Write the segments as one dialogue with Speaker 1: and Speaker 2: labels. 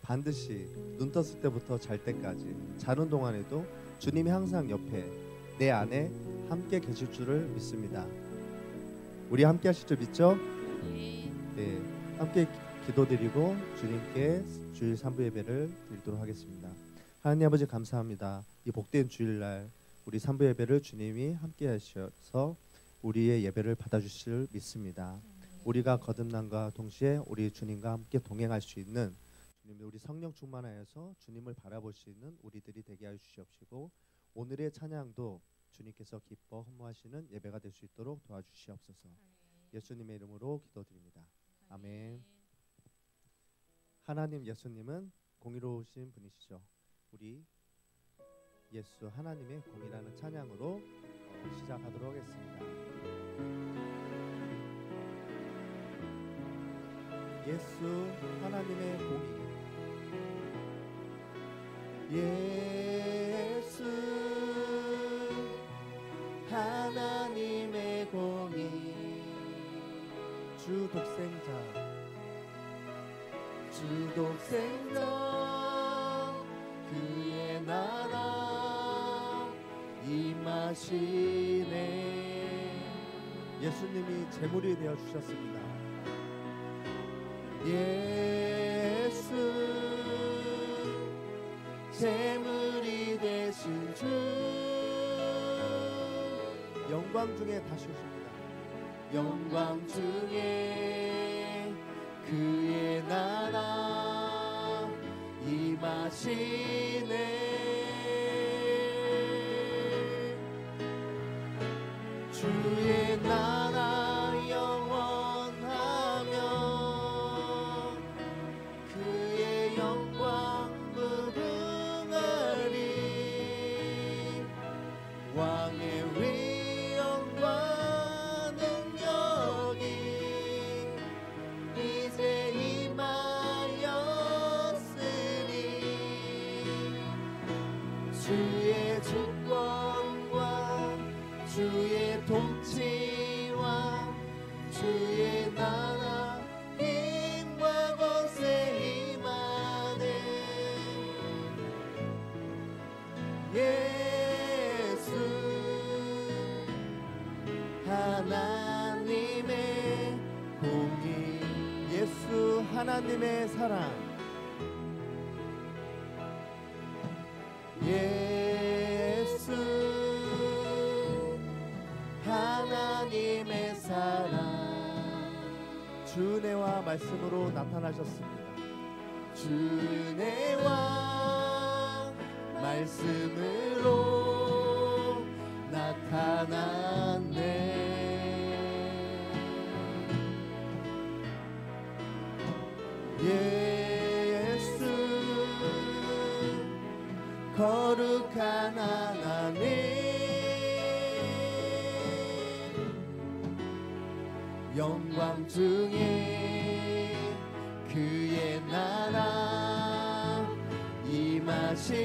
Speaker 1: 반드시 눈 떴을 때부터 잘 때까지 자는 동안에도 주님이 항상 옆에 내 안에 함께 계실 줄을 믿습니다. 우리 함께 하실 줄 믿죠? 네, 함께 기도드리고 주님께 주일 3부 예배를 드리도록 하겠습니다. 하나님 아버지 감사합니다. 이 복된 주일날 우리 3부 예배를 주님이 함께 하셔서 우리의 예배를 받아주실 믿습니다. 우리가 거듭남과 동시에 우리 주님과 함께 동행할 수 있는 주님, 우리 성령 충만하여서 주님을 바라볼 수 있는 우리들이 되게 하여 주시옵시고, 오늘의 찬양도 주님께서 기뻐 허무하시는 예배가 될 수 있도록 도와주시옵소서. 예수님의 이름으로 기도드립니다. 아멘. 하나님 예수님은 공의로우신 분이시죠. 우리 예수 하나님의 공이라는 찬양으로 시작하도록 하겠습니다. 예수 하나님의 공의, 예수 하나님의 공의, 주 독생자 그의 나라 임하시네. 예수님이 제물이 되어 주셨습니다. 예수 제물이 되신 주, 영광 중에 다시 오십니다. 영광 중에 그의 나라 임하시네. 주의 나라 영원하며 그의 영광 무궁하리. 왕의 위엄과 능력이 이제 임하였으니, 주의 주권과 주의 통치와 주의 나라 힘과 권세 임하네. 예수 하나님의 공의, 예수 하나님의 사랑, 예수 하나님의 사랑, 주은혜와 말씀으로 나타나셨습니다. 주은혜와 말씀으로 나타났네. 예수 거룩한 하나님, 영광 중에 그의 나라 임하시네.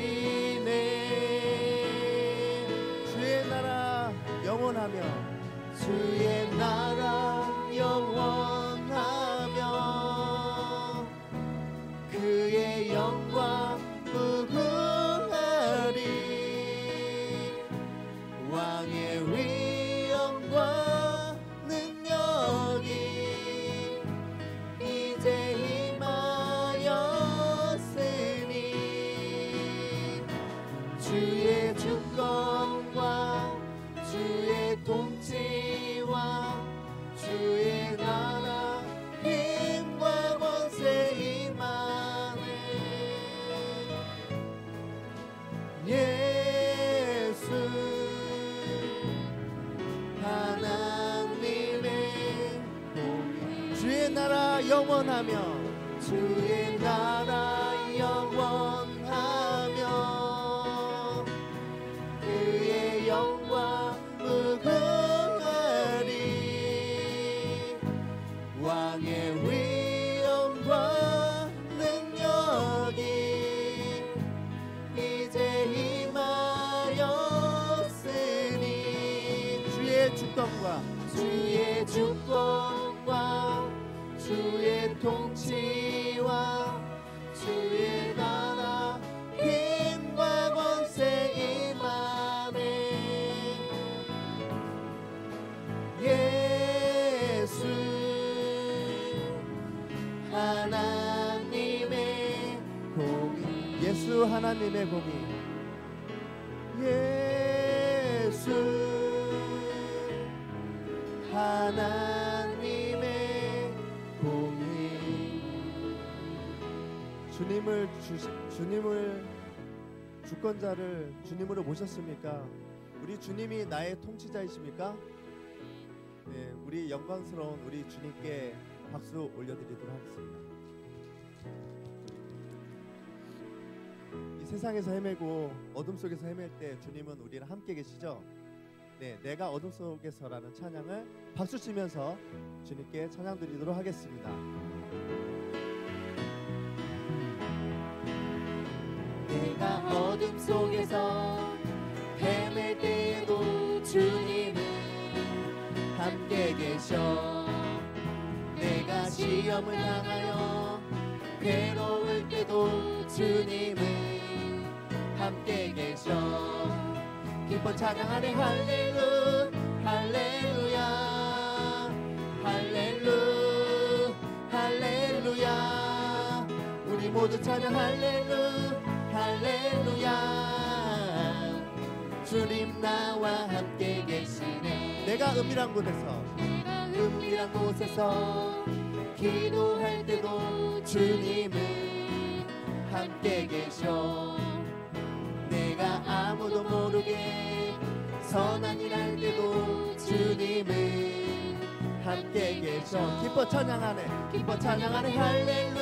Speaker 1: 주의 나라 영원하며, 주의 나라 영원하며 그의 영광 무궁하리. 왕의 위엄과 능력이 이제 임하였으니, 주의 주권과 주의 통치와 주의 나라 힘과 권세 임하네. 예수 하나님의 공의, 주의 나라 영원하며, 주의 나라 영원하며 그의 영광 무궁하리. 왕의 위엄과 능력이 이제 임하였으니, 주의 주권과 주의 통치와 예수 하나님의 공의, 예수 하나님의 공의. 주님을 주권자를 주님으로 모셨습니까? 우리 주님이 나의 통치자이십니까? 네, 우리 영광스러운 우리 주님께 박수 올려드리도록 하겠습니다. 이 세상에서 헤매고 어둠 속에서 헤맬 때 주님은 우리랑 함께 계시죠? 네, 내가 어둠 속에서라는 찬양을 박수 치면서 주님께 찬양 드리도록 하겠습니다.
Speaker 2: 내가 어둠 속에서 헤맬 때에도 주님은 함께 계셔. 내가 시험을 당하여 괴로울 때도 주님은 함께 계셔. 기뻐 찬양하네 할렐루 할렐루야 할렐루 할렐루야. 우리 모두 찬양 할렐루 할렐루야. 주님 나와 함께 계시네.
Speaker 1: 내가 은밀한 곳에서
Speaker 2: 기도할 때도 주님은 함께 계셔. 내가 아무도 모르게 선한 일 할 때도 주님은 함께 계셔.
Speaker 1: 기뻐 찬양하네
Speaker 2: 할렐루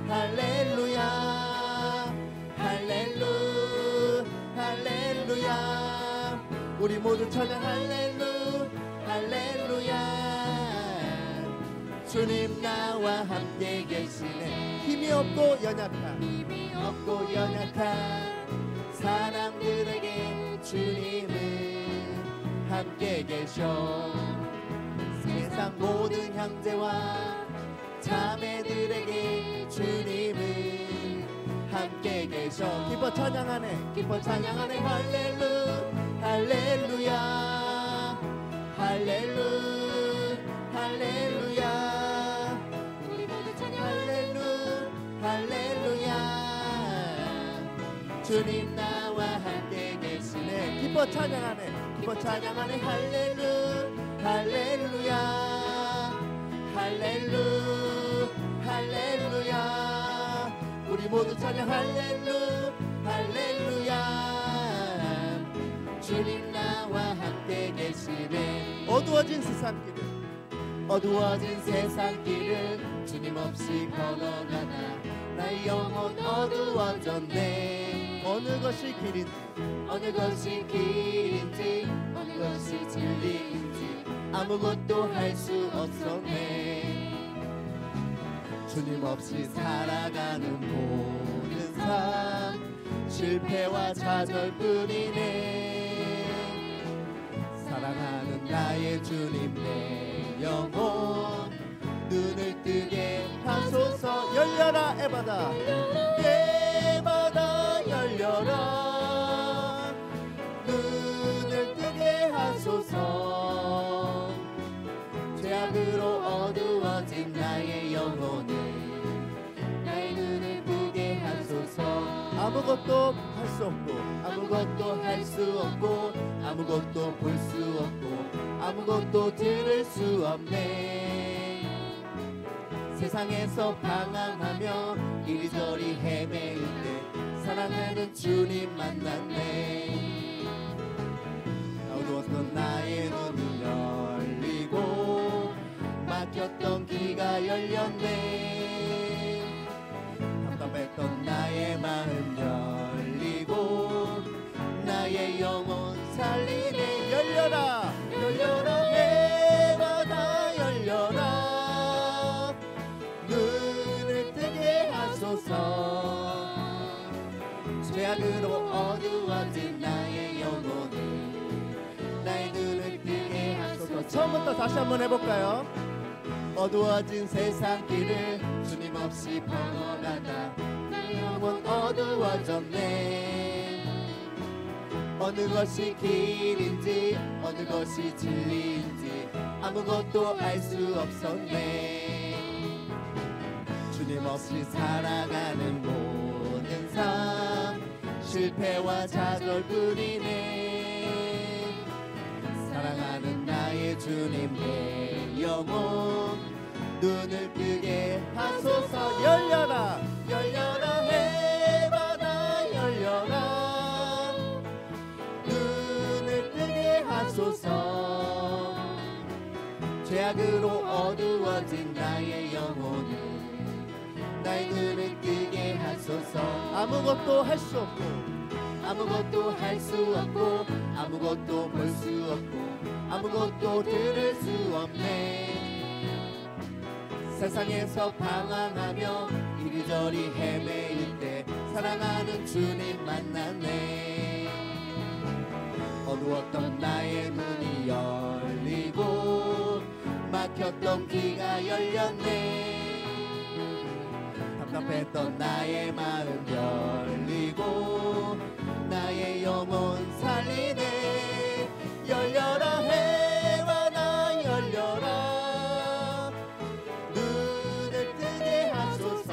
Speaker 2: 할렐루야 할렐루 할렐루야.
Speaker 1: 우리 모두 찬양
Speaker 2: 할렐루 할렐루야. 주님 나와 함께 계시네.
Speaker 1: 힘이 없고 연약한
Speaker 2: 사람들에게 주님은 함께 계셔. 세상 모든 형제와 자매들에게 주님은 함께 계셔.
Speaker 1: 기뻐 찬양하네
Speaker 2: 할렐루 할렐루야 할렐루 할렐루야. 우리 모두 찬양 할렐루 할렐루야. 주님 나와 함께 계시네.
Speaker 1: 기뻐 찬양하네
Speaker 2: 할렐루 할렐루야 할렐루 할렐루야. 우리 모두 찬양 할렐루 할렐루야. 주님 나와 함께 계시네.
Speaker 1: 어두워진
Speaker 2: 세상길을 주님 없이 걸어가다 나의 영혼 어두워졌네.
Speaker 1: 어느 것이 길인지
Speaker 2: 어느 것이 진리인지 아무것도 할 수 없었네. 주님 없이 살아가는 모든 삶 실패와 좌절뿐이네. 사랑하는 나의 주님 내 영혼 눈을 뜨게 하소서.
Speaker 1: 열려라 에바다
Speaker 2: 열려라. 눈을 뜨게 하소서. 죄악으로 어두워진 나의 영혼을 나의 눈을 뜨게 하소서.
Speaker 1: 아무것도 할 수 없고
Speaker 2: 아무것도 볼 수 없고 아무것도 들을 수 없네. 세상에서 방황하며 이리저리 헤매일 때 사랑하는 주님 만났네. 어두웠던 나의 눈이 열리고 막혔던 귀가 열렸네. 답답했던 나의 마음 열리고 나의 영혼 살리네.
Speaker 1: 열려라
Speaker 2: 해마다 열려라. 눈을 뜨게 하소서. 죄악으로 어두워진 나의 영혼을 나의 눈을 뜨게 하소서.
Speaker 1: 처음부터 다시 한번 해볼까요?
Speaker 2: 어두워진 세상길을 주님 없이 걸어가다 나의 영혼 어두워졌네. 어느 것이 길인지 어느 것이 진리인지 아무것도 알 수 없었네. 주님 없이 살아가는 모든 삶 실패와 좌절뿐이네. 사랑하는 나의 주님 내 영혼 눈을 뜨게 하소서.
Speaker 1: 열려라
Speaker 2: 열려라 해마다 열려라 눈을 뜨게 하소서. 죄악으로 어두워진 나의 영혼을 나의 눈을 뜨게 하소서.
Speaker 1: 아무것도 할 수 없고
Speaker 2: 아무것도 할 수 없고 아무것도 볼 수 없고 아무것도 들을 수 없네. 세상에서 방황하며 이리저리 헤매일 때 사랑하는 주님 만났네. 어두웠던 나의 눈이 열리고 막혔던 귀가 열렸네. 답답했던 나의 마음 열리고 나의 영혼 살리네. 열려라 해와 나 열려라 눈을 뜨게 하소서.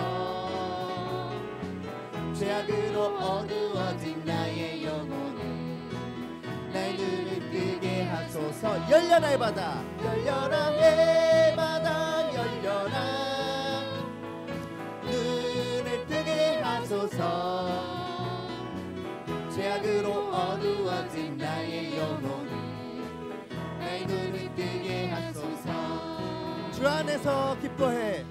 Speaker 2: 죄악으로 어두워진 나의 영혼을 나의 눈을 뜨게 하소서.
Speaker 1: 열려라 해바다
Speaker 2: 열려라 해마다 열려라 눈을 뜨게 하소서. 죄악으로 어두워진 나의 영혼을 나의 눈을 뜨게 하소서.
Speaker 1: 주 안에서 기뻐해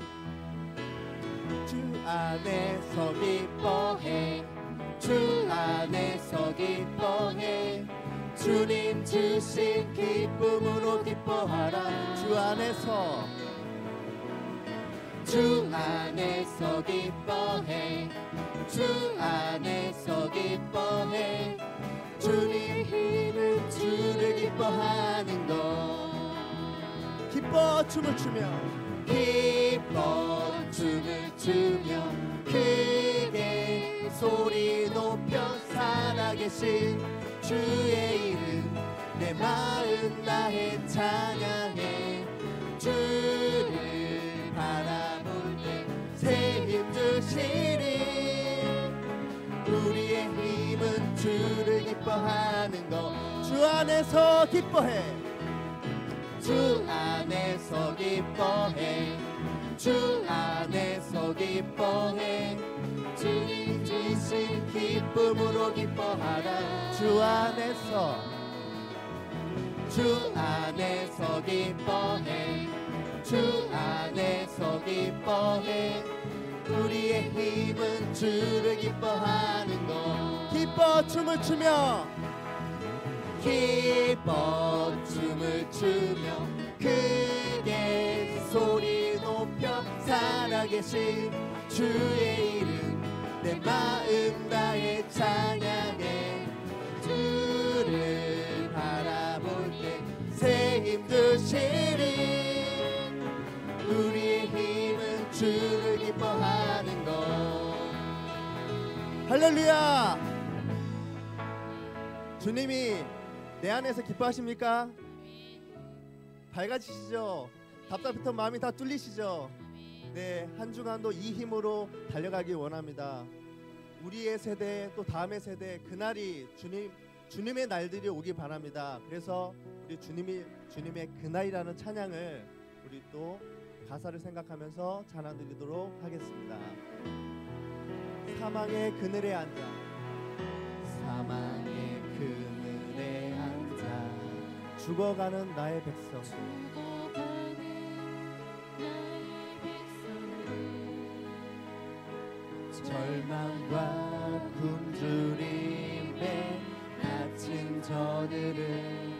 Speaker 2: 주 안에서 기뻐해 주 안에서 기뻐해 주님 주신 기쁨으로 기뻐하라.
Speaker 1: 주 안에서
Speaker 2: 주 안에서 기뻐해 주 안에서 기뻐해 주님 힘은 주를 기뻐하는 것.
Speaker 1: 기뻐 춤을 추며
Speaker 2: 기뻐 춤을 추며 크게 소리 높여 살아계신 주의 이름 내 마음 다해 찬양해. 주를 바라볼 때 새 힘 주시니 우리의 힘은 주를 기뻐하는 것.
Speaker 1: 주 안에서 기뻐해
Speaker 2: 주 안에서 기뻐해 주 안에서 기뻐해 주님 주신 기쁨으로 기뻐하라.
Speaker 1: 주 안에서
Speaker 2: 주 안에서 기뻐해 주 안에서 기뻐해 우리의 힘은 주를 기뻐하는 것.
Speaker 1: 기뻐 춤을 추며
Speaker 2: 기뻐 춤을 추며 크게 소리 높여 살아계신 주의 이름 내 마음 다해 찬양해. 주를 바라볼 때 새 힘 주시니 우리의 힘은 주를 기뻐하는 것.
Speaker 1: 할렐루야. 주님이 내 안에서 기뻐하십니까? 밝아지시죠? 답답했던 마음이 다 뚫리시죠? 네, 한 주간도 이 힘으로 달려가기 원합니다. 우리의 세대 또 다음의 세대 그날이 주님의 날들이 오기 바랍니다. 그래서 우리 주님의 그날이라는 찬양을 우리 또 가사를 생각하면서 찬양 드리도록 하겠습니다. 사망의 그늘에 앉아
Speaker 2: 사망의 그늘에 앉아
Speaker 1: 죽어가는 나의 백성
Speaker 2: 절망과 굶주림에 갇힌 저들은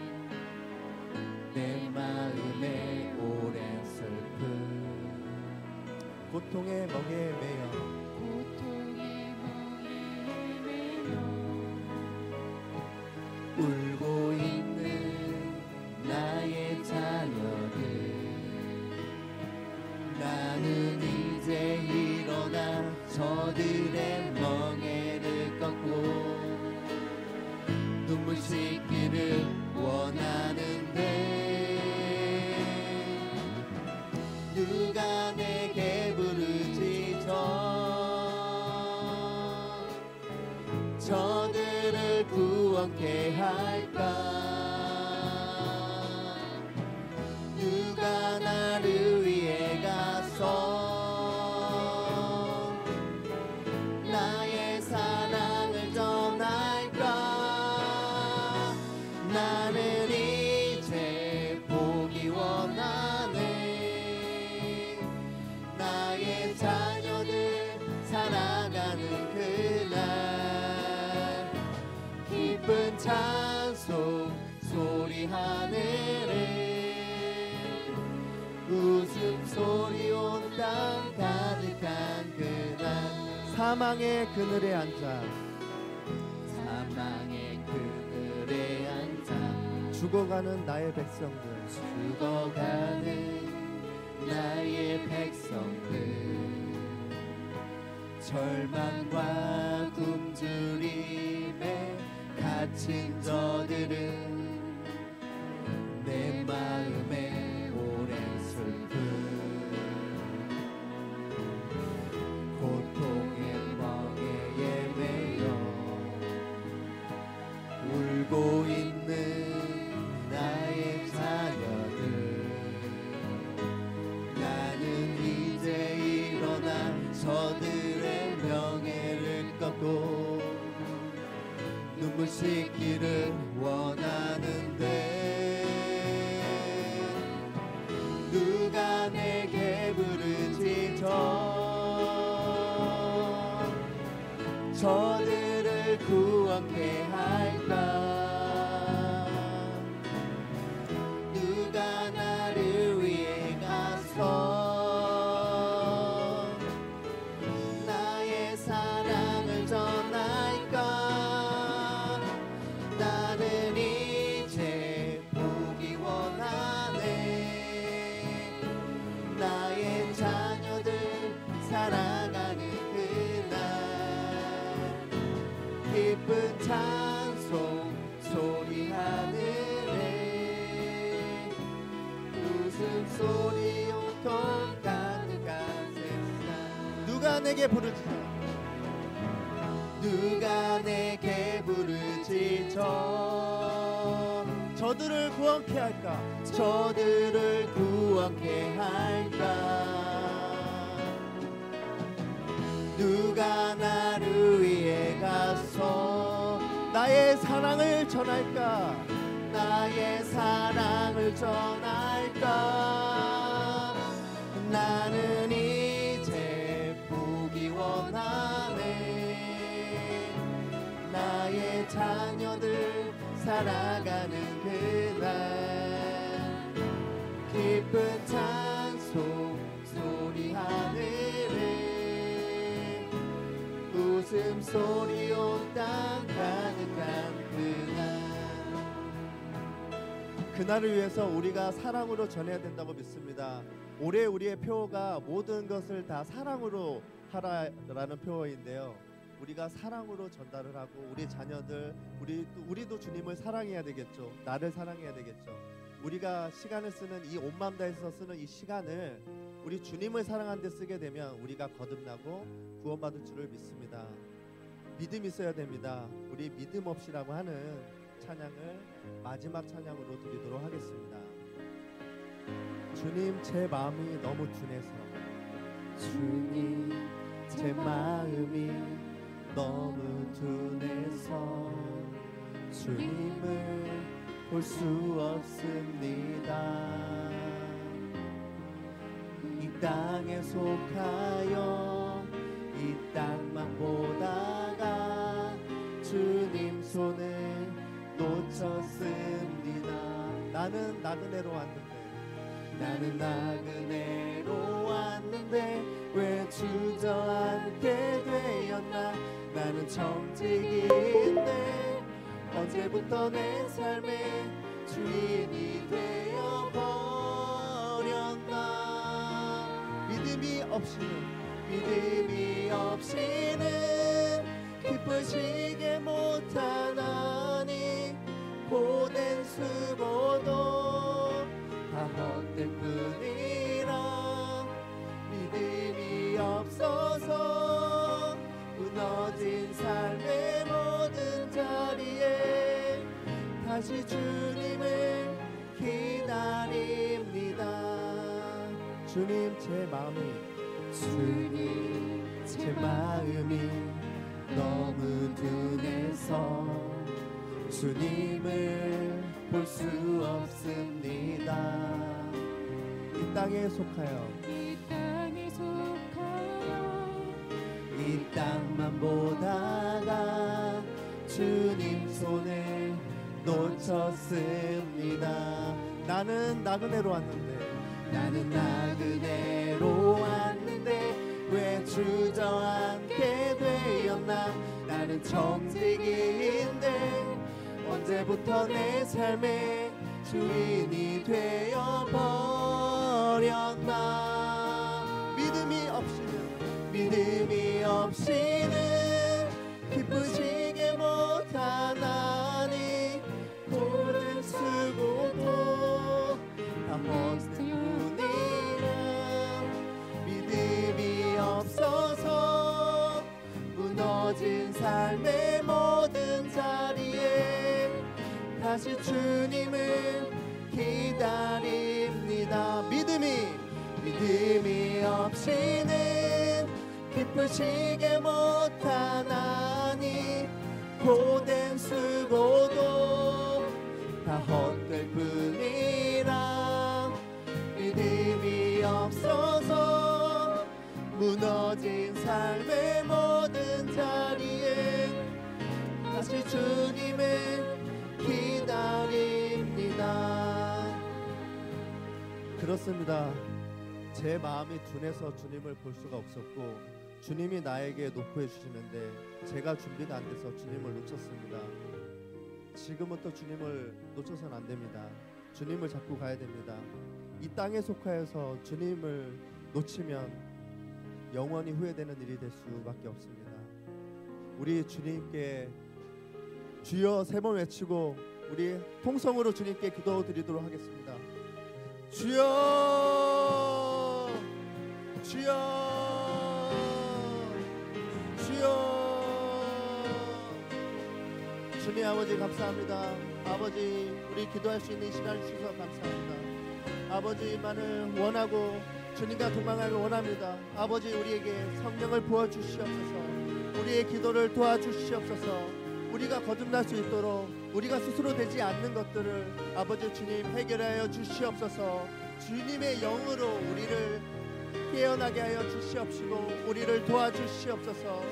Speaker 2: 내 마음에 오랜 슬픔
Speaker 1: 고통의 멍에 매여
Speaker 2: 울고 있는 나의 자녀들 나는 이제 일어나 저들의 멍에를 꺾고 눈물 씻기를 원하는데 누가 내게 부르짖어 저들을 구원케 할까? 누가 나를 위해 가서 나의 사랑을 전할까? 나는 이제 보기 원하네. 나의 자녀들 살아가는 그날 기쁜 찬송 소리 하늘에 웃음소리 온 땅 가득한 그날
Speaker 1: 사망의 그늘에 앉아
Speaker 2: 사망의 그늘에 앉아
Speaker 1: 죽어가는 나의 백성들
Speaker 2: 죽어가는 나의 백성들 절망과 굶주림에 갇힌 저들은 내 마음에 오랜 슬픔 고통의 멍에에 매여 울고 있는 나의 자녀들 나는 이제 일어나 저들의 명예를 꺾고 눈물 씻기를 원하는데 누가 내게 부르지 저들을 구원케 할까? 누가 나를 위해 가서 나의 사랑을 전할까? 나는 이제 보기 원하네. 나의 자녀들 살아가는 기쁜 찬송 소리 하늘에 웃음소리 온통 가득한 세상
Speaker 1: 누가 내게 부르지
Speaker 2: 누가 내게 부르지
Speaker 1: 저들을 구원케 할까?
Speaker 2: 저들을 구원케 할까? 누가 나를 위해 가서
Speaker 1: 나의 사랑을 전할까?
Speaker 2: 나의 사랑을 전할까? 나는 이제 보기 원하네. 나의 자녀들 살아가는 그날 기쁜 찬송 소리 하늘에 웃음소리 온 땅 가득한
Speaker 1: 그날을 위해서 우리가 사랑으로 전해야 된다고 믿습니다. 올해 우리의 표어가 모든 것을 다 사랑으로 하라라는 표어인데요. 우리가 사랑으로 전달을 하고 우리 자녀들 우리도 주님을 사랑해야 되겠죠. 나를 사랑해야 되겠죠. 우리가 시간을 쓰는 이 온 마음 다해서 쓰는 이 시간을 우리 주님을 사랑하는 데 쓰게 되면 우리가 거듭나고 구원받을 줄을 믿습니다. 믿음이 있어야 됩니다. 우리 믿음 없이라고 하는 찬양을 마지막 찬양으로 드리도록 하겠습니다. 주님 제 마음이 너무 둔해서
Speaker 2: 주님 제 마음이 너무 둔해서 주님을 볼 수 없습니다. 이 땅에 속하여 이 땅만 보다가 주님 손을 놓쳤습니다.
Speaker 1: 나는 나그네로 왔는데
Speaker 2: 나는 나그네로 왔는데 왜 주저앉게 되었나. 나는 청직인데 언제부터 내 삶의 주인이 되어버렸나.
Speaker 1: 믿음이
Speaker 2: 없이는 기쁘시게 못하나니 보낸 수고도 다 헛될 뿐이라. 믿음이 없어서 무너진 삶의 모든
Speaker 1: 다시 주님을 기다립니다. 주님 제 마음이 너무 둔해서 주님을 볼 수 없습니다. 이 땅에 속하여 이 땅만 보다가 주님 손을 놓쳤습니다. 나는 나그네로 왔는데 왜 주저앉게 되었나. 나는 청지기인데 언제부터 내 삶의 주인이 되어버렸나. 믿음이 없이는 기쁘시게 못하나니 고를 쓰고도 다 헛뿐이라. 믿음이 없어서 무너진 삶의 모든 자리에 다시 주님을 기다립니다. 믿음이 없이는 기쁘시게 못하나니 고된 수고도 다 헛될 뿐이라. 믿음이 없어서 무너진 삶의 모든 자리에 다시 주님을 기다립니다. 그렇습니다. 제 마음이 둔해서 주님을 볼 수가 없었고 주님이 나에게 노포해 주시는데 제가 준비가 안 돼서 주님을 놓쳤습니다. 지금부터 주님을 놓쳐서는 안 됩니다. 주님을 잡고 가야 됩니다. 이 땅에 속하여서 주님을 놓치면 영원히 후회되는 일이 될 수밖에 없습니다. 우리 주님께 주여 3번 외치고 우리 통성으로 주님께 기도드리도록 하겠습니다. 주여, 주여, 주여. 주님 아버지 감사합니다. 아버지 우리 기도할 수 있는 시간을 주셔서 감사합니다. 아버지만을 원하고 주님과 동행하길 원합니다. 아버지 우리에게 성령을 부어주시옵소서. 우리의 기도를 도와주시옵소서. 우리가 거듭날 수 있도록 우리가 스스로 되지 않는 것들을 아버지 주님 해결하여 주시옵소서. 주님의 영으로 우리를 깨어나게 하여 주시옵시고 우리를 도와주시옵소서.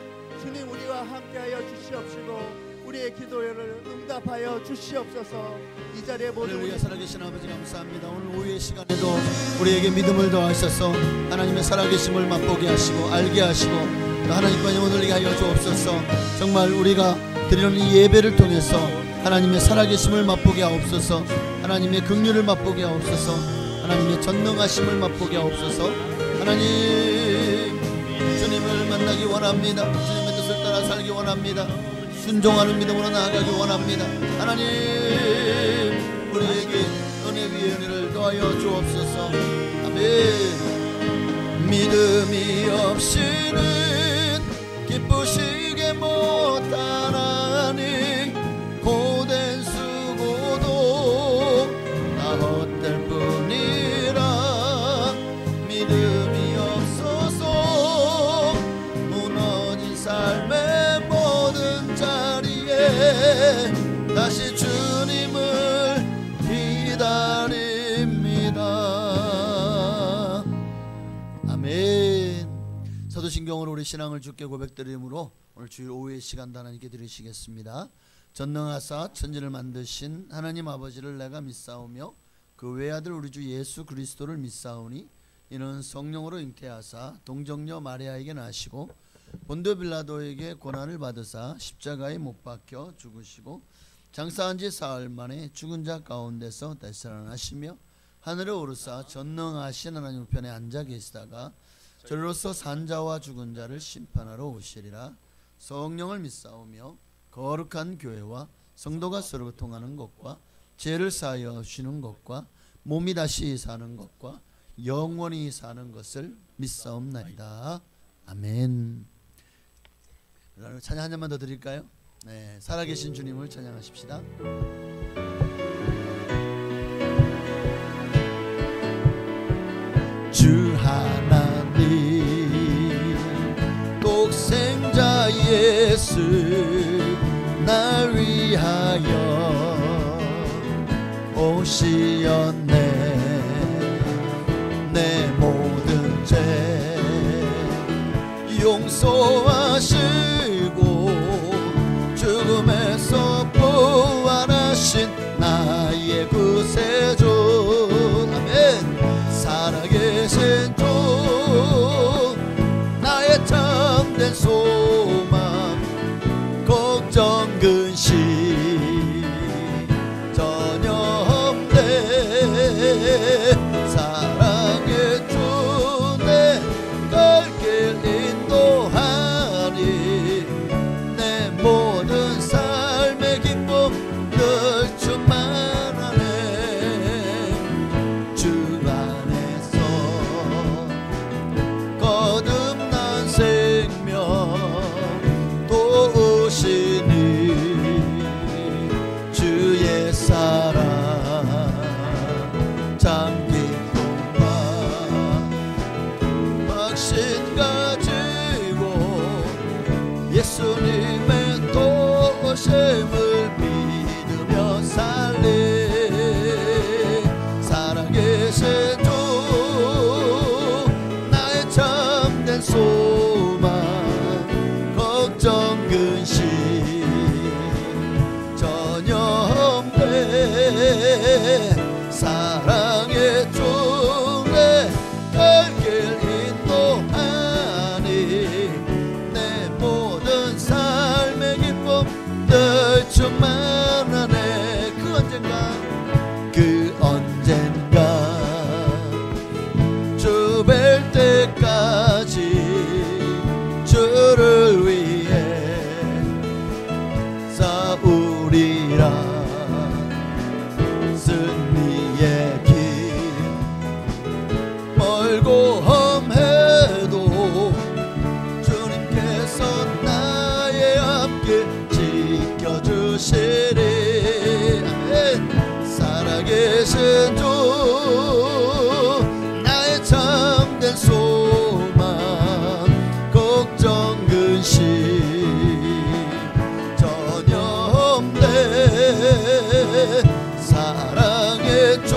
Speaker 1: 주님 우리와 함께하여 주시옵시고 우리의 기도를 응답하여 주시옵소서. 이 자리에 모든
Speaker 3: 우리가 살아계신 아버지 감사합니다. 오늘 오후의 시간에도 우리에게 믿음을 더하셔서 하나님의 살아계심을 맛보게 하시고 알게 하시고 하나님과 영혼을 들리게 하여 주옵소서. 정말 우리가 드리는 이 예배를 통해서 하나님의 살아계심을 맛보게 하옵소서. 하나님의 긍휼을 맛보게 하옵소서. 하나님의 전능하심을 맛보게 하옵소서. 하나님 주님을 만나기 원합니다. 주님의 뜻을 따라 살기 원합니다. 순종하는 믿음으로 나아가기 원합니다. 하나님 우리에게 은혜 위에 은혜를 더하여 주옵소서. 아멘. 믿음이 없이는 기쁘시게 못하나니 고된 수고도 다 헛될 뿐이라. 믿음이 없어서 무너진 삶의 모든 자리에 다시 주님을 기다립니다. 아멘. 사도신경으로 우리 신앙을 주께 고백드림으로 오늘 주일 오후의 시간도 하나님께 드리시겠습니다. 전능하사 천지를 만드신 하나님 아버지를 내가 믿사오며 그 외아들 우리 주 예수 그리스도를 믿사오니 이는 성령으로 잉태하사 동정녀 마리아에게 나시고 본도 빌라도에게 고난을 받으사 십자가에 못 박혀 죽으시고 장사한 지 사흘 만에 죽은 자 가운데서 다시 살아나시며 하늘에 오르사 전능하신 하나님 우편에 앉아 계시다가 저로서 산자와 죽은 자를 심판하러 오시리라. 성령을 믿사오며 거룩한 교회와 성도가 서로 통하는 것과 죄를 사하여 주시는 것과 몸이 다시 사는 것과 영원히 사는 것을 믿사옵나이다. 아멘. 찬양 한 잔만 더 드릴까요? 네, 살아계신 주님을 찬양하십시다. 예수 날 위하여 오시었네. 내 모든 죄 용서하시고 죽음에서 부활하신 나의 구세주. 아멘. 살아계신 주 나의 참된 소망 걱정 근심 전혀 없네. 사랑의 주 내 갈 길 인도하니 내 모든 삶의 기쁨 늘 충만하네. 주 안에서 거듭난 생명 도우시니 주의 사랑 잠긴 동안 확신 가지고 예수님의 도우심을 믿으며 살리. 살아계신 주 나의 참된 소망 걱정 근심 전혀 없네. 사랑의 주 내 갈 길 인도하니 내 모든 삶의 기쁨 늘 충만하네. 그 언젠가 주 뵐 때까지 주를 위해 싸우리라. 승리의 길 멀고 험해도 주님께서 나의 앞길 지켜주시리. 아멘. 살아계신 주 나의 참된 소망 걱정 근심 전혀 없네. 사랑의 주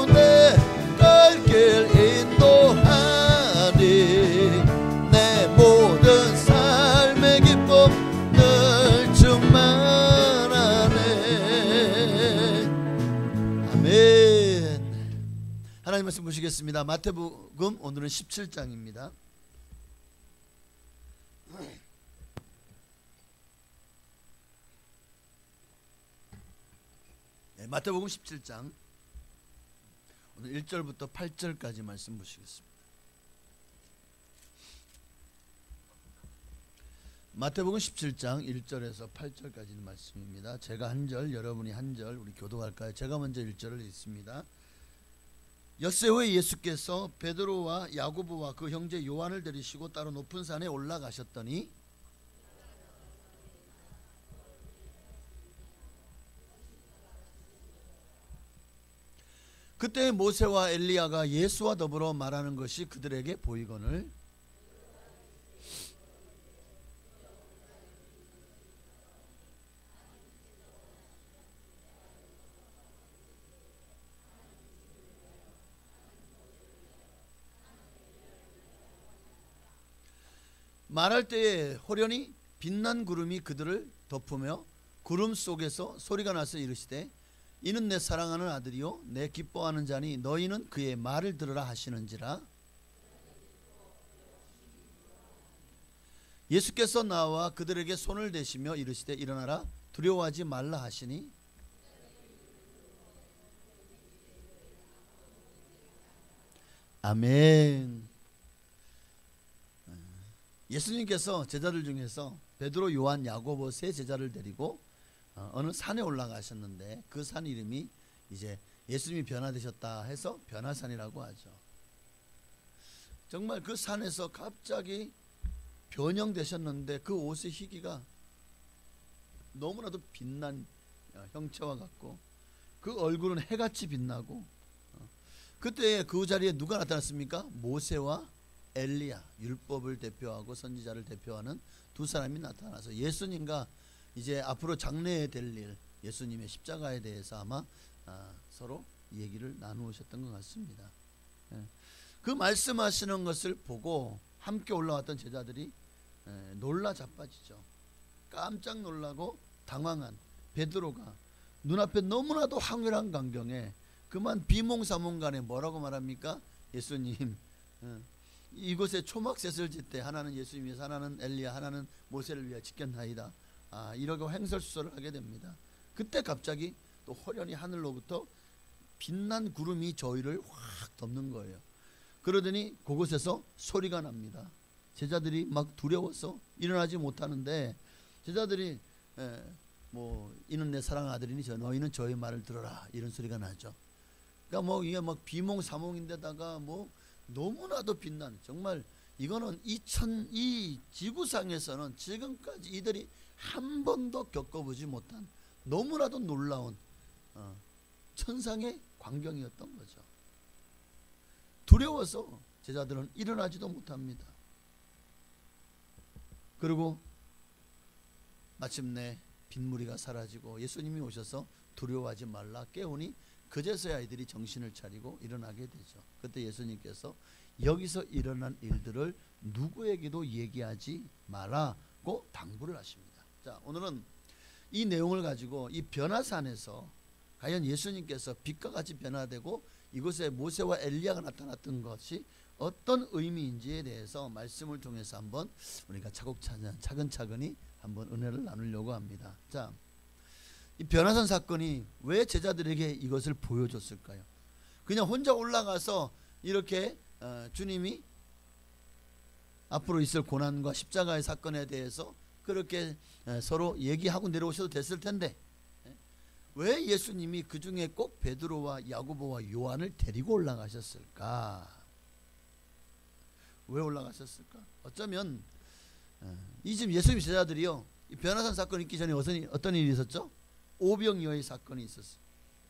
Speaker 3: 내 갈 길 인도하니 내 모든 삶의 기쁨 늘 충만하네. 아멘. 하나님 말씀 보시겠습니다. 마태복음 오늘은 17장입니다. 마태복음 17장 오늘 1절부터 8절까지 말씀 보시겠습니다. 마태복음 17장 1절에서 8절까지 말씀입니다. 제가 한 절, 여러분이 한 절, 우리 교독할까요? 제가 먼저 1절을 읽습니다. 엿새 후에 예수께서 베드로와 야고보와 그 형제 요한을 데리시고 따로 높은 산에 올라가셨더니 그때 모세와 엘리야가 예수와 더불어 말하는 것이 그들에게 보이거늘 말할 때에 호련히 빛난 구름이 그들을 덮으며 구름 속에서 소리가 나서 이르시되 이는 내 사랑하는 아들이요 내 기뻐하는 자니 너희는 그의 말을 들으라 하시는지라. 예수께서 나와 그들에게 손을 대시며 이르시되 일어나라 두려워하지 말라 하시니 아멘. 예수님께서 제자들 중에서 베드로, 요한, 야고보 세 제자를 데리고 어느 산에 올라가셨는데 그 산 이름이 이제 예수님이 변화되셨다 해서 변화산이라고 하죠. 정말 그 산에서 갑자기 변형되셨는데 그 옷의 희기가 너무나도 빛난 형체와 같고 그 얼굴은 해같이 빛나고 그때 그 자리에 누가 나타났습니까? 모세와 엘리야, 율법을 대표하고 선지자를 대표하는 두 사람이 나타나서 예수님과 이제 앞으로 장래에 될 일, 예수님의 십자가에 대해서 아마 서로 얘기를 나누셨던 것 같습니다. 그 말씀하시는 것을 보고 함께 올라왔던 제자들이 놀라 자빠지죠. 깜짝 놀라고 당황한 베드로가 눈앞에 너무나도 황홀한 광경에 그만 비몽사몽간에 뭐라고 말합니까? 예수님, 이곳에 초막셋을 짓되 하나는 예수님 위해서, 하나는 엘리야, 하나는 모세를 위하여 짓겠나이다. 이러고 횡설수설을 하게 됩니다. 그때 갑자기 또 호련히 하늘로부터 빛난 구름이 저희를 확 덮는 거예요. 그러더니 그곳에서 소리가 납니다. 제자들이 막 두려워서 일어나지 못하는데 제자들이 이는 내 사랑하는 아들이니 너희는 저의 말을 들어라, 이런 소리가 나죠. 그러니까 이게 막 비몽사몽인데다가 너무나도 빛난, 정말 이거는 이 지구상에서는 지금까지 이들이 한 번도 겪어보지 못한 너무나도 놀라운 천상의 광경이었던 거죠. 두려워서 제자들은 일어나지도 못합니다. 그리고 마침내 빗무리가 사라지고 예수님이 오셔서 두려워하지 말라 깨우니 그제서야 이들이 정신을 차리고 일어나게 되죠. 그때 예수님께서 여기서 일어난 일들을 누구에게도 얘기하지 말라고 당부를 하십니다. 자, 오늘은 이 내용을 가지고 이 변화산에서 과연 예수님께서 빛과 같이 변화되고 이곳에 모세와 엘리야가 나타났던 것이 어떤 의미인지에 대해서 말씀을 통해서 한번 우리가 차근차근히 한번 은혜를 나누려고 합니다. 자, 이 변화산 사건이 왜 제자들에게 이것을 보여줬을까요? 그냥 혼자 올라가서 이렇게 주님이 앞으로 있을 고난과 십자가의 사건에 대해서 그렇게 서로 얘기하고 내려오셔도 됐을 텐데 왜 예수님이 그 중에 꼭 베드로와 야고보와 요한을 데리고 올라가셨을까? 왜 올라가셨을까? 어쩌면 이 지금 예수님 제자들이요, 이 변화산 사건이 있기 전에 어떤 일이 있었죠? 오병이어의 사건이 있었어요.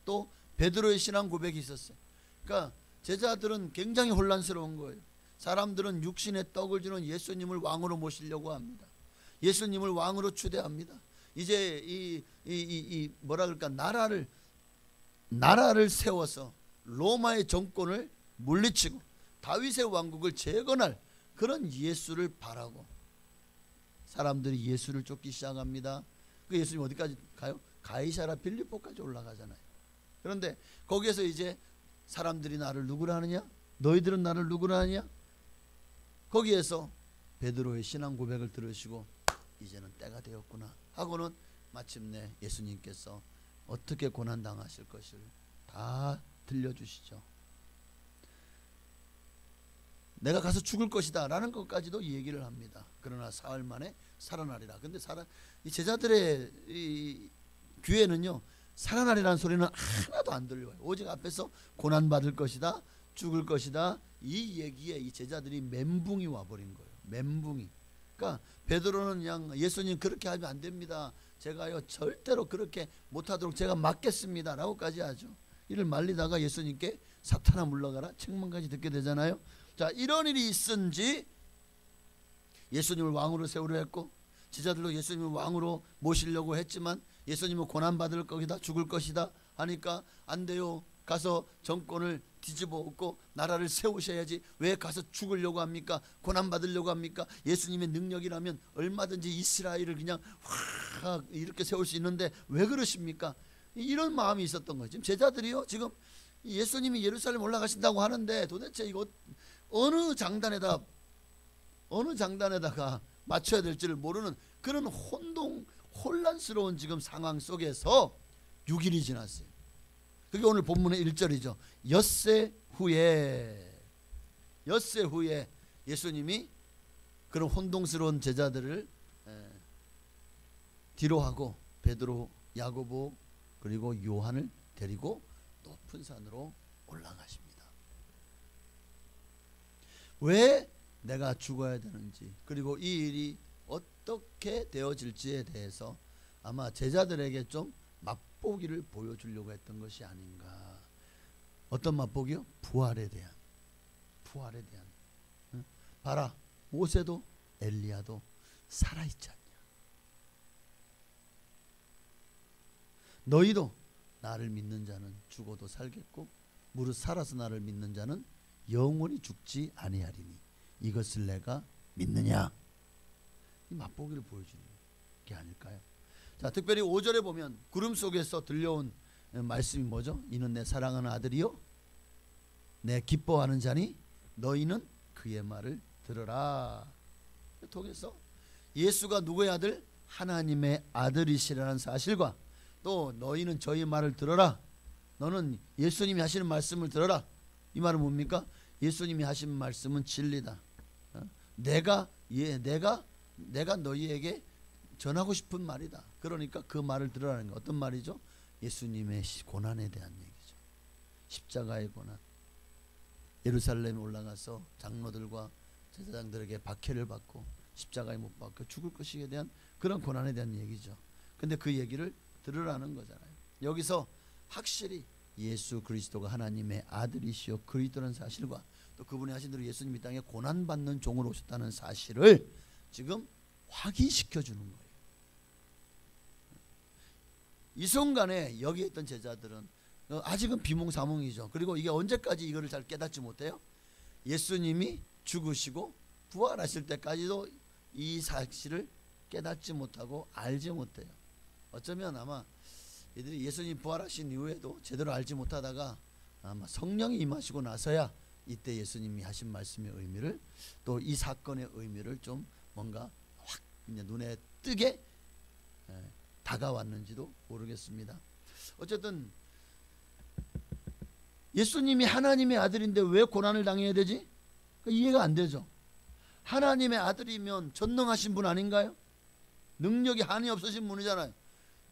Speaker 3: 또 베드로의 신앙 고백이 있었어요. 그러니까 제자들은 굉장히 혼란스러운 거예요. 사람들은 육신의 떡을 주는 예수님을 왕으로 모시려고 합니다. 예수님을 왕으로 추대합니다. 이제 이 뭐라 그럴까, 나라를 세워서 로마의 정권을 물리치고 다윗의 왕국을 재건할 그런 예수를 바라고 사람들이 예수를 쫓기 시작합니다. 그 예수님 어디까지 가요? 가이사라 빌립보까지 올라가잖아요. 그런데 거기에서 이제 사람들이 나를 누구라 하느냐? 너희들은 나를 누구라 하느냐? 거기에서 베드로의 신앙 고백을 들으시고 이제는 때가 되었구나 하고는 마침내 예수님께서 어떻게 고난당하실 것을 다 들려주시죠. 내가 가서 죽을 것이다 라는 것까지도 얘기를 합니다. 그러나 사흘 만에 살아나리라. 근데 이 제자들의 이 귀에는요, 살아나리라는 소리는 하나도 안 들려요. 오직 앞에서 고난받을 것이다, 죽을 것이다, 이 얘기에 이 제자들이 멘붕이 와버린 거예요. 멘붕이. 그러니까 베드로는 그냥 예수님 그렇게 하면 안 됩니다, 제가요 절대로 그렇게 못하도록 제가 막겠습니다 라고까지 하죠. 이를 말리다가 예수님께 사탄아 물러가라 책망까지 듣게 되잖아요. 자, 이런 일이 있은지 예수님을 왕으로 세우려 했고 제자들도 예수님을 왕으로 모시려고 했지만 예수님은 고난받을 것이다, 죽을 것이다 하니까 안 돼요, 가서 정권을 뒤집어 엎고 나라를 세우셔야지 왜 가서 죽으려고 합니까? 고난받으려고 합니까? 예수님의 능력이라면 얼마든지 이스라엘을 그냥 확 이렇게 세울 수 있는데 왜 그러십니까? 이런 마음이 있었던 거죠. 지금 제자들이요, 지금 예수님이 예루살렘 올라가신다고 하는데 도대체 이거 어느 장단에다가 맞춰야 될지를 모르는 그런 혼란스러운 지금 상황 속에서 6일이 지났어요. 그게 오늘 본문의 1절이죠. 엿새 후에 예수님이 그런 혼동스러운 제자들을 뒤로하고 베드로, 야고보 그리고 요한을 데리고 높은 산으로 올라가십니다. 왜 내가 죽어야 되는지 그리고 이 일이 어떻게 되어질지에 대해서 아마 제자들에게 좀 맛보기를 보여주려고 했던 것이 아닌가. 어떤 맛보기요? 부활에 대한. 봐라, 모세도 엘리야도 살아있지 않냐. 너희도 나를 믿는 자는 죽어도 살겠고 무릇 살아서 나를 믿는 자는 영원히 죽지 아니하리니 이것을 내가 믿느냐. 이 맛보기를 보여주는 게 아닐까요? 자, 특별히 5절에 보면 구름 속에서 들려온 말씀이 뭐죠? 이는 내 사랑하는 아들이요 내 기뻐하는 자니 너희는 그의 말을 들으라. 통해서 예수가 누구의 아들? 하나님의 아들이시라는 사실과 또 너희는 저희 말을 들어라. 너는 예수님이 하시는 말씀을 들어라. 이 말은 뭡니까? 예수님이 하신 말씀은 진리다. 내가 너희에게 전하고 싶은 말이다. 그러니까 그 말을 들으라는 거. 어떤 말이죠? 예수님의 고난에 대한 얘기죠. 십자가의 고난. 예루살렘에 올라가서 장로들과 제사장들에게 박해를 받고 십자가에 못 박혀 죽을 것이에 대한 그런 고난에 대한 얘기죠. 근데 그 얘기를 들으라는 거잖아요. 여기서 확실히 예수 그리스도가 하나님의 아들이시요 그리스도라는 사실과 또 그분이 하신 대로 예수님이 이 땅에 고난받는 종으로 오셨다는 사실을 지금 확인시켜 주는 거예요. 이 순간에 여기 있던 제자들은 아직은 비몽사몽이죠. 그리고 이게 언제까지 이거를 잘 깨닫지 못해요? 예수님이 죽으시고 부활하실 때까지도 이 사실을 깨닫지 못하고 알지 못해요. 어쩌면 아마 이들이 예수님 부활하신 이후에도 제대로 알지 못하다가 아마 성령이 임하시고 나서야 이때 예수님이 하신 말씀의 의미를 또 이 사건의 의미를 좀 뭔가 확 그냥 눈에 뜨게 다가왔는지도 모르겠습니다. 어쨌든 예수님이 하나님의 아들인데 왜 고난을 당해야 되지? 이해가 안 되죠. 하나님의 아들이면 전능하신 분 아닌가요? 능력이 한이 없으신 분이잖아요.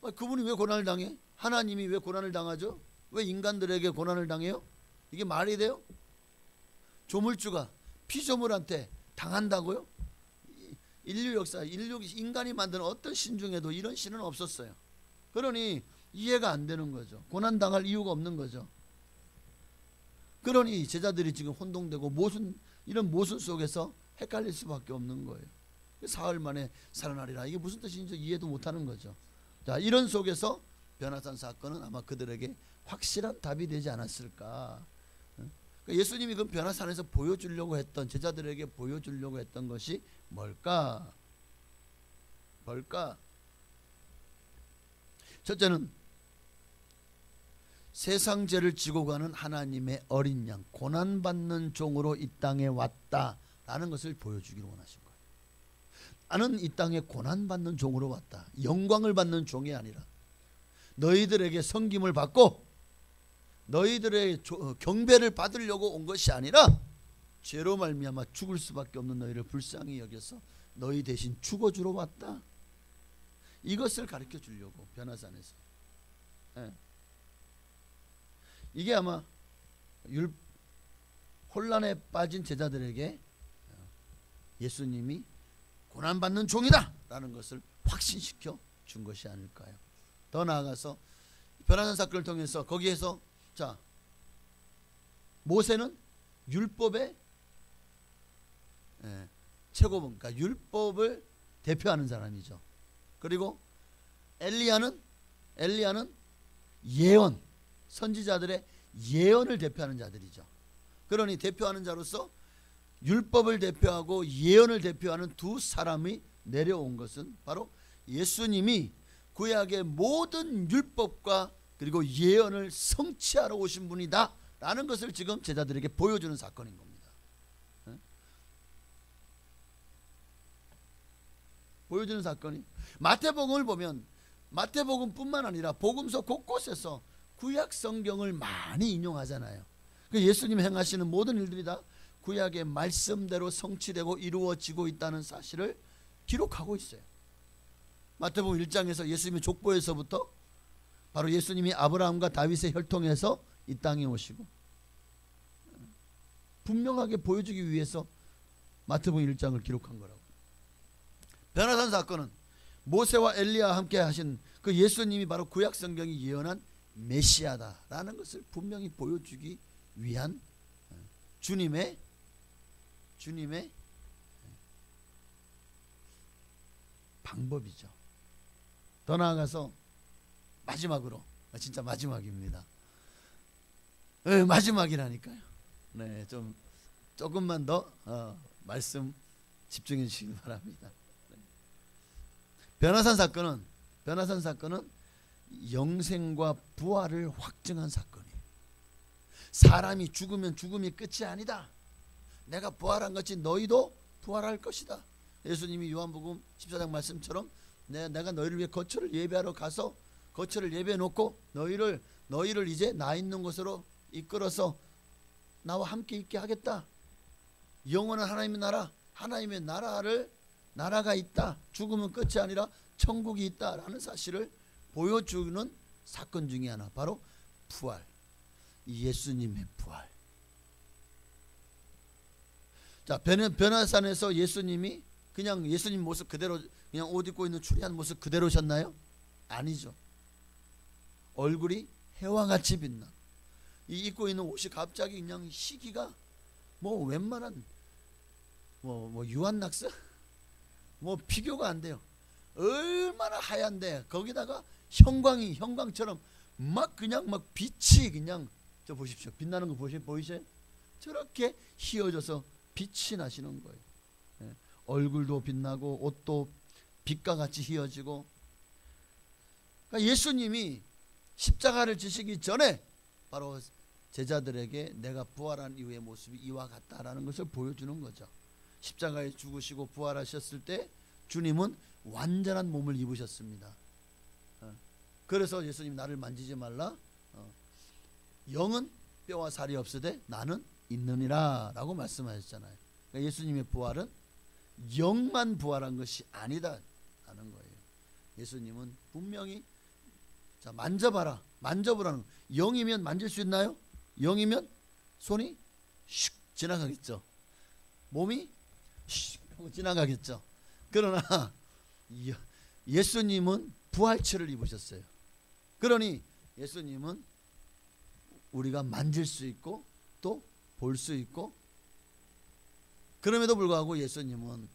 Speaker 3: 그분이 왜 고난을 당해? 하나님이 왜 고난을 당하죠? 왜 인간들에게 고난을 당해요? 이게 말이 돼요? 조물주가 피조물한테 당한다고요? 인류 역사, 인간이 만든 어떤 신 중에도 이런 신은 없었어요. 그러니 이해가 안 되는 거죠. 고난당할 이유가 없는 거죠. 그러니 제자들이 지금 혼동되고 이런 모순 속에서 헷갈릴 수밖에 없는 거예요. 사흘 만에 살아나리라. 이게 무슨 뜻인지 이해도 못하는 거죠. 자, 이런 속에서 변화산 사건은 아마 그들에게 확실한 답이 되지 않았을까. 예수님이 그 변화산에서 보여주려고 했던, 제자들에게 보여주려고 했던 것이 뭘까? 첫째는 세상 죄를 지고 가는 하나님의 어린 양, 고난받는 종으로 이 땅에 왔다라는 것을 보여주기를 원하신 거예요. 나는 이 땅에 고난받는 종으로 왔다. 영광을 받는 종이 아니라 너희들에게 섬김을 받고 너희들의 경배를 받으려고 온 것이 아니라 죄로 말미암아 죽을 수밖에 없는 너희를 불쌍히 여겨서 너희 대신 죽어주러 왔다. 이것을 가르쳐 주려고 변화산에서. 이게 아마 혼란에 빠진 제자들에게 예수님이 고난받는 종이다 라는 것을 확신시켜 준 것이 아닐까요? 더 나아가서 변화산 사건을 통해서 거기에서 자, 모세는 율법의 최고본, 그러니까 율법을 대표하는 사람이죠. 그리고 엘리야는 예언, 선지자들의 예언을 대표하는 자들이죠. 그러니 대표하는 자로서 율법을 대표하고 예언을 대표하는 두 사람이 내려온 것은 바로 예수님이 구약의 모든 율법과 그리고 예언을 성취하러 오신 분이다 라는 것을 지금 제자들에게 보여주는 사건인 겁니다. 보여주는 사건이 마태복음을 보면 마태복음뿐만 아니라 복음서 곳곳에서 구약 성경을 많이 인용하잖아요. 예수님 행하시는 모든 일들이 다 구약의 말씀대로 성취되고 이루어지고 있다는 사실을 기록하고 있어요. 마태복음 1장에서 예수님의 족보에서부터 바로 예수님이 아브라함과 다윗의 혈통에서 이 땅에 오시고 분명하게 보여주기 위해서 마태복음 1장을 기록한 거라고. 변화산 사건은 모세와 엘리야와 함께 하신 그 예수님이 바로 구약 성경이 예언한 메시아다라는 것을 분명히 보여주기 위한 주님의 방법이죠. 더 나아가서 마지막으로, 진짜 마지막입니다. 네, 마지막이라니까요. 네, 조금만 더 말씀 집중해 주시기 바랍니다. 변화산 사건은 영생과 부활을 확증한 사건이에요. 사람이 죽으면 죽음이 끝이 아니다. 내가 부활한 것이 너희도 부활할 것이다. 예수님이 요한복음 14장 말씀처럼 내가 너희를 위해 거처를 예배하러 가서 거처를 예배해 놓고 너희를 이제 나 있는 곳으로 이끌어서 나와 함께 있게 하겠다. 영원한 하나님의 나라가 있다. 죽음은 끝이 아니라 천국이 있다라는 사실을 보여주는 사건 중에 하나, 바로 부활, 예수님의 부활. 자, 변화산에서 예수님이 그냥 예수님 모습 그대로, 그냥 옷 입고 있는 추리한 모습 그대로셨나요? 아니죠. 얼굴이 해와 같이 빛나. 이 입고 있는 옷이 갑자기 그냥 시기가 뭐 웬만한 뭐 유한낙서 비교가 안 돼요. 얼마나 하얀데 거기다가 형광처럼 막 빛이 그냥, 저 보십시오. 빛나는 거 보이세요? 저렇게 휘어져서 빛이 나시는 거예요. 예. 얼굴도 빛나고 옷도 빛과 같이 휘어지고. 그러니까 예수님이 십자가를 지시기 전에 바로 제자들에게 내가 부활한 이후의 모습이 이와 같다라는 것을 보여주는 거죠. 십자가에 죽으시고 부활하셨을 때 주님은 완전한 몸을 입으셨습니다. 그래서 예수님 나를 만지지 말라. 영은 뼈와 살이 없으되 나는 있느니라 라고 말씀하셨잖아요. 그러니까 예수님의 부활은 영만 부활한 것이 아니다 하는 거예요. 예수님은 분명히, 자, 만져보라는, 영이면 만질 수 있나요? 영이면 손이 슉 지나가겠죠. 몸이 슉 하고 지나가겠죠. 그러나 예수님은 부활체를 입으셨어요. 그러니 예수님은 우리가 만질 수 있고 또 볼 수 있고, 그럼에도 불구하고 예수님은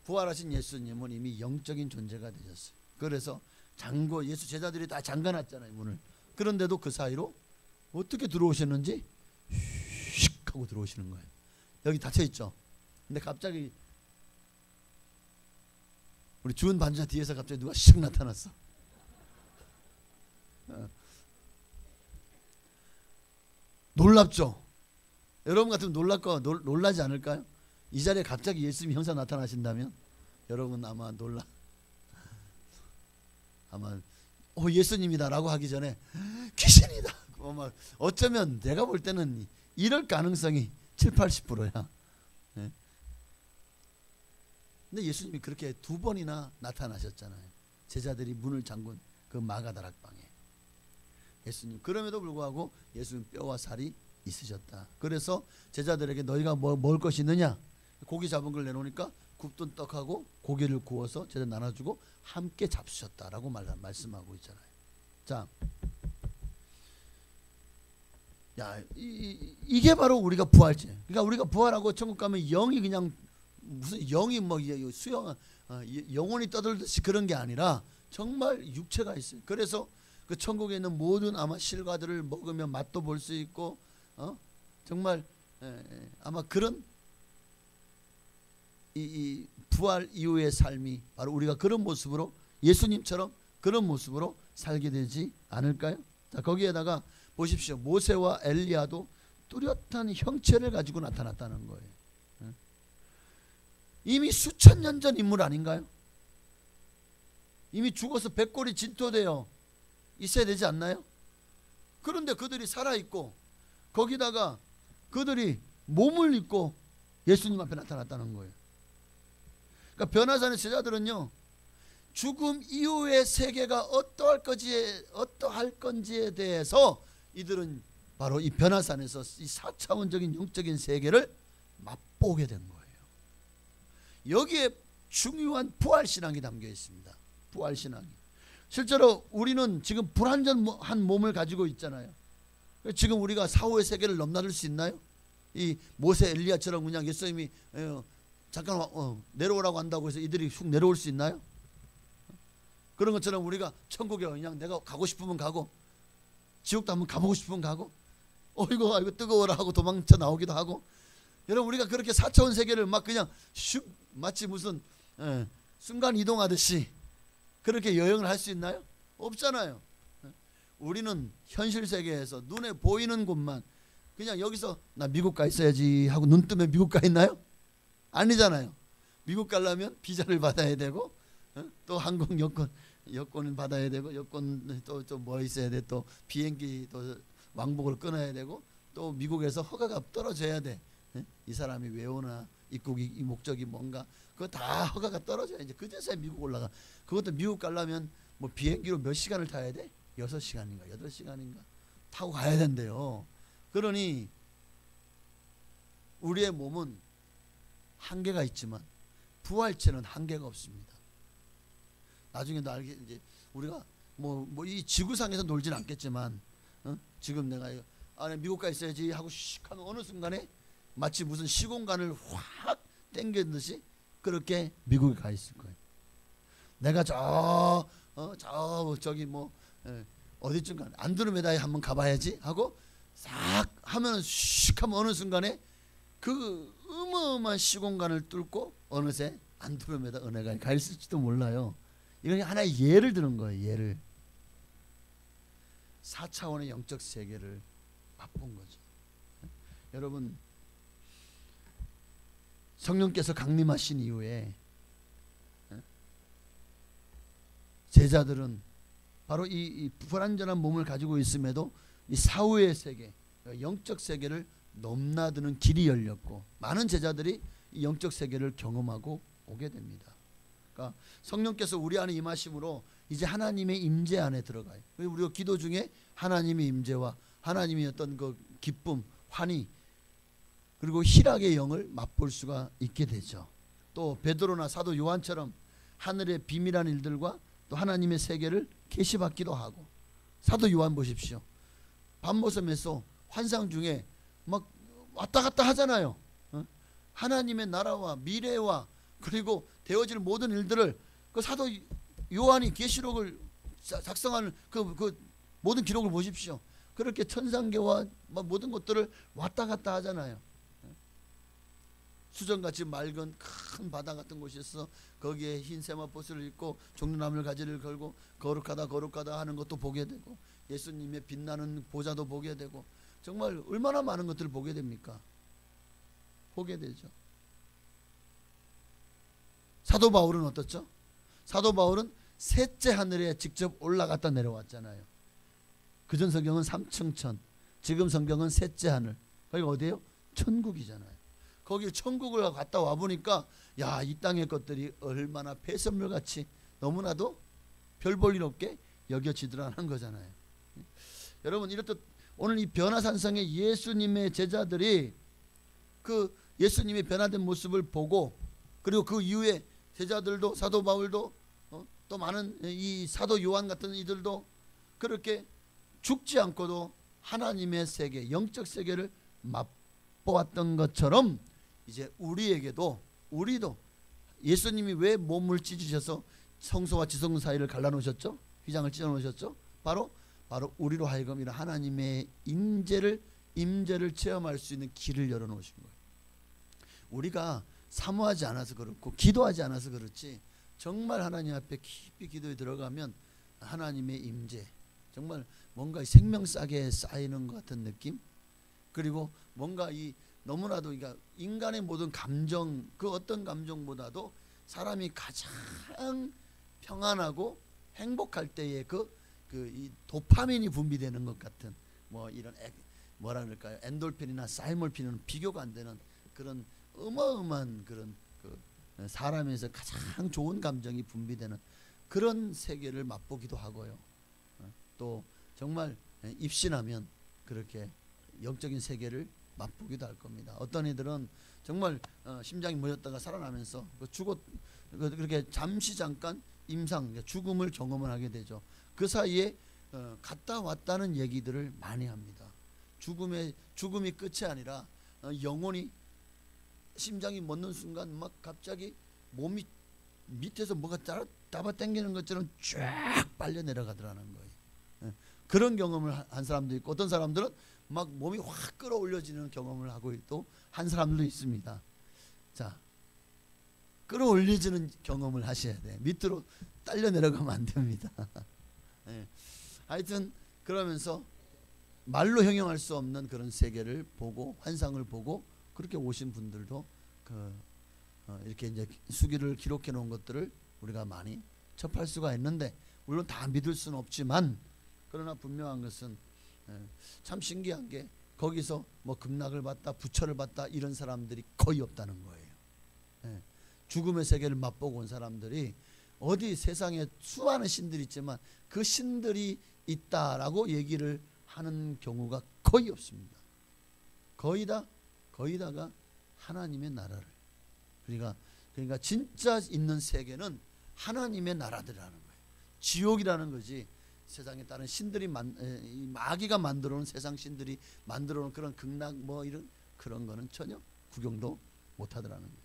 Speaker 3: 부활하신 예수님은 이미 영적인 존재가 되셨어요. 그래서 예수 제자들이 다 잠가놨잖아요, 문을. 그런데도 그 사이로 어떻게 들어오셨는지 휙 하고 들어오시는 거예요. 여기 닫혀있죠. 근데 갑자기 우리 주은 반주자 뒤에서 갑자기 누가 슉 나타났어. 놀랍죠? 여러분 같으면 놀라지 않을까요? 이 자리에 갑자기 예수님 형사 나타나신다면 여러분 아마 예수님이다 라고 하기 전에 귀신이다, 어쩌면 내가 볼 때는 이럴 가능성이 7-80%야. 네. 근데 예수님이 그렇게 2번이나 나타나셨잖아요. 제자들이 문을 잠근 그 마가다락방에. 예수님, 그럼에도 불구하고 예수님 뼈와 살이 있으셨다. 그래서 제자들에게 너희가 먹을 것이 있느냐? 고기 잡은 걸 내놓으니까 굽던 떡하고 고기를 구워서 제자 나눠주고 함께 잡수셨다라고 말씀하고 있잖아요. 자, 이게 바로 우리가 부활체. 그러니까 우리가 부활하고 천국 가면 영이 그냥 무슨 영이 영혼이 떠들듯이 그런 게 아니라 정말 육체가 있어요. 그래서 그 천국에 있는 모든 아마 실과들을 먹으면 맛도 볼 수 있고, 정말 아마 그런 이 부활 이후의 삶이 바로 우리가 그런 모습으로, 예수님처럼 그런 모습으로 살게 되지 않을까요? 자, 거기에다가 보십시오. 모세와 엘리야도 뚜렷한 형체를 가지고 나타났다는 거예요. 이미 수천 년 전 인물 아닌가요? 이미 죽어서 백골이 진토되어 있어야 되지 않나요? 그런데 그들이 살아있고 거기다가 그들이 몸을 입고 예수님 앞에 나타났다는 거예요. 그러니까 변화산의 제자들은요, 죽음 이후의 세계가 어떠할 건지에 대해서 이들은 바로 이 변화산에서 이 4차원적인 영적인 세계를 맛보게 된 거예요. 여기에 중요한 부활신앙이 담겨 있습니다. 부활신앙이. 실제로 우리는 지금 불완전한 몸을 가지고 있잖아요. 지금 우리가 사후의 세계를 넘나들 수 있나요? 이 모세 엘리야처럼 그냥 예수님이 잠깐 내려오라고 한다고 해서 이들이 쑥 내려올 수 있나요? 그런 것처럼 우리가 천국에 그냥 내가 가고 싶으면 가고 지옥도 한번 가보고 싶으면 가고 어이구 뜨거워라 하고 도망쳐 나오기도 하고 여러분 우리가 그렇게 4차원 세계를 막 그냥 슉 마치 무슨 순간 이동하듯이 그렇게 여행을 할 수 있나요? 없잖아요. 우리는 현실 세계에서 눈에 보이는 곳만 그냥 여기서 나 미국 가 있어야지 하고 눈 뜨면 미국 가 있나요? 아니잖아요. 미국 가려면 비자를 받아야 되고 또 항공 여권을 받아야 되고 여권 또 뭐 있어야 돼. 또 비행기 또 왕복을 끊어야 되고 또 미국에서 허가가 떨어져야 돼. 이 사람이 왜 오나 입국이 이 목적이 뭔가 그거 다 허가가 떨어져야 이제 그제서야 미국 올라가. 그것도 미국 가려면 뭐 비행기로 몇 시간을 타야 돼? 6시간인가 8시간인가 타고 가야 된대요. 그러니 우리의 몸은 한계가 있지만 부활체는 한계가 없습니다. 나중에도 알게 이제 우리가 뭐 이 지구상에서 놀진 않겠지만 지금 내가 안에 미국 가 있어야지 하고 슉 하는 어느 순간에 마치 무슨 시공간을 확 당기듯이 그렇게 미국에 가 있을 거예요. 내가 저기 뭐 어디쯤 가 안드로메다에 한번 가봐야지 하고 싹 하면은 슉 하면 어느 순간에 그 어마어마한 시공간을 뚫고 어느새 안드로메다 은하에 가 있을지도 몰라요. 이건 하나의 예를 드는 거예요. 예를 4차원의 영적 세계를 맛본 거죠. 여러분 성령께서 강림하신 이후에 제자들은 바로 이 불완전한 몸을 가지고 있음에도 이 사후의 세계, 영적 세계를 넘나드는 길이 열렸고 많은 제자들이 이 영적 세계를 경험하고 오게 됩니다. 그러니까 성령께서 우리 안에 임하심으로 이제 하나님의 임재 안에 들어가요. 우리가 기도 중에 하나님의 임재와 하나님의 어떤 그 기쁨, 환희 그리고 희락의 영을 맛볼 수가 있게 되죠. 또 베드로나 사도 요한처럼 하늘의 비밀한 일들과 또 하나님의 세계를 계시받기도 하고 사도 요한 보십시오. 밤모섬에서 환상 중에 막 왔다 갔다 하잖아요. 하나님의 나라와 미래와 그리고 되어질 모든 일들을 그 사도 요한이 계시록을 작성하는 그 모든 기록을 보십시오. 그렇게 천상계와 모든 것들을 왔다 갔다 하잖아요. 수정같이 맑은 큰 바다 같은 곳에서 거기에 흰 세마포스를 입고 종려나물 가지를 걸고 거룩하다 하는 것도 보게 되고 예수님의 빛나는 보좌도 보게 되고 정말 얼마나 많은 것들을 보게 됩니까? 보게 되죠. 사도 바울은 어떻죠? 사도 바울은 셋째 하늘에 직접 올라갔다 내려왔잖아요. 그전 성경은 3층 천, 지금 성경은 셋째 하늘. 거기가 어디예요? 천국이잖아요. 거기 천국을 갔다 와 보니까 야, 이 땅의 것들이 얼마나 폐선물같이 너무나도 별 볼 일 없게 여겨지더라는 거잖아요. 여러분 이렇듯 오늘 이 변화산성의 예수님의 제자들이 그 예수님의 변화된 모습을 보고 그리고 그 이후에 제자들도 사도 바울도 또 많은 이 사도 요한 같은 이들도 그렇게 죽지 않고도 하나님의 세계, 영적 세계를 맛보았던 것처럼 이제 우리도 예수님이 왜 몸을 찢으셔서 성소와 지성소 사이를 갈라놓으셨죠? 휘장을 찢어놓으셨죠? 바로 우리로 하여금 이런 하나님의 임재를 체험할 수 있는 길을 열어놓으신 거예요. 우리가 사모하지 않아서 그렇고 기도하지 않아서 그렇지 정말 하나님 앞에 깊이 기도에 들어가면 하나님의 임재 정말 뭔가 생명싸게 쌓이는 것 같은 느낌 그리고 뭔가 이 너무나도 그러니까 인간의 모든 감정 그 어떤 감정보다도 사람이 가장 평안하고 행복할 때에 이 도파민이 분비되는 것 같은 뭐 이런 뭐라 그럴까요? 엔돌핀이나 사이몰핀은 비교가 안 되는 그런 어마어마한 그런 사람에서 가장 좋은 감정이 분비되는 그런 세계를 맛보기도 하고요. 또 정말 입신하면 그렇게 영적인 세계를 맛보기도 할 겁니다. 어떤 이들은 정말 심장이 멎었다가 살아나면서 그렇게 잠깐 임상 죽음을 경험을 하게 되죠. 그 사이에 갔다 왔다는 얘기들을 많이 합니다. 죽음이 끝이 아니라 영혼이 심장이 멎는 순간 막 갑자기 몸이 밑에서 뭐가 잡아 당기는 것처럼 쫙 빨려 내려가더라는 거예요. 그런 경험을 한 사람도 있고, 어떤 사람들은 막 몸이 확 끌어올려지는 경험을 하고 또 한 사람들도 있습니다. 자, 끌어올려지는 경험을 하셔야 돼. 밑으로 딸려 내려가면 안 됩니다. 네. 하여튼 그러면서 말로 형용할 수 없는 그런 세계를 보고 환상을 보고 그렇게 오신 분들도 이렇게 이제 수기를 기록해 놓은 것들을 우리가 많이 접할 수가 있는데, 물론 다 믿을 수는 없지만, 그러나 분명한 것은 참 신기한 게 거기서 뭐 극락을 봤다, 부처를 봤다 이런 사람들이 거의 없다는 거예요. 죽음의 세계를 맛보고 온 사람들이 어디 세상에 수많은 신들이 있지만 그 신들이 있다라고 얘기를 하는 경우가 거의 없습니다. 거의 다가 하나님의 나라를, 그러니까 진짜 있는 세계는 하나님의 나라들이라는 거예요. 지옥이라는 거지 세상에 다른 신들이 마귀가 만들어 놓은, 세상 신들이 만들어 놓은 그런 극락 뭐 이런 그런 거는 전혀 구경도 못 하더라는 거예요.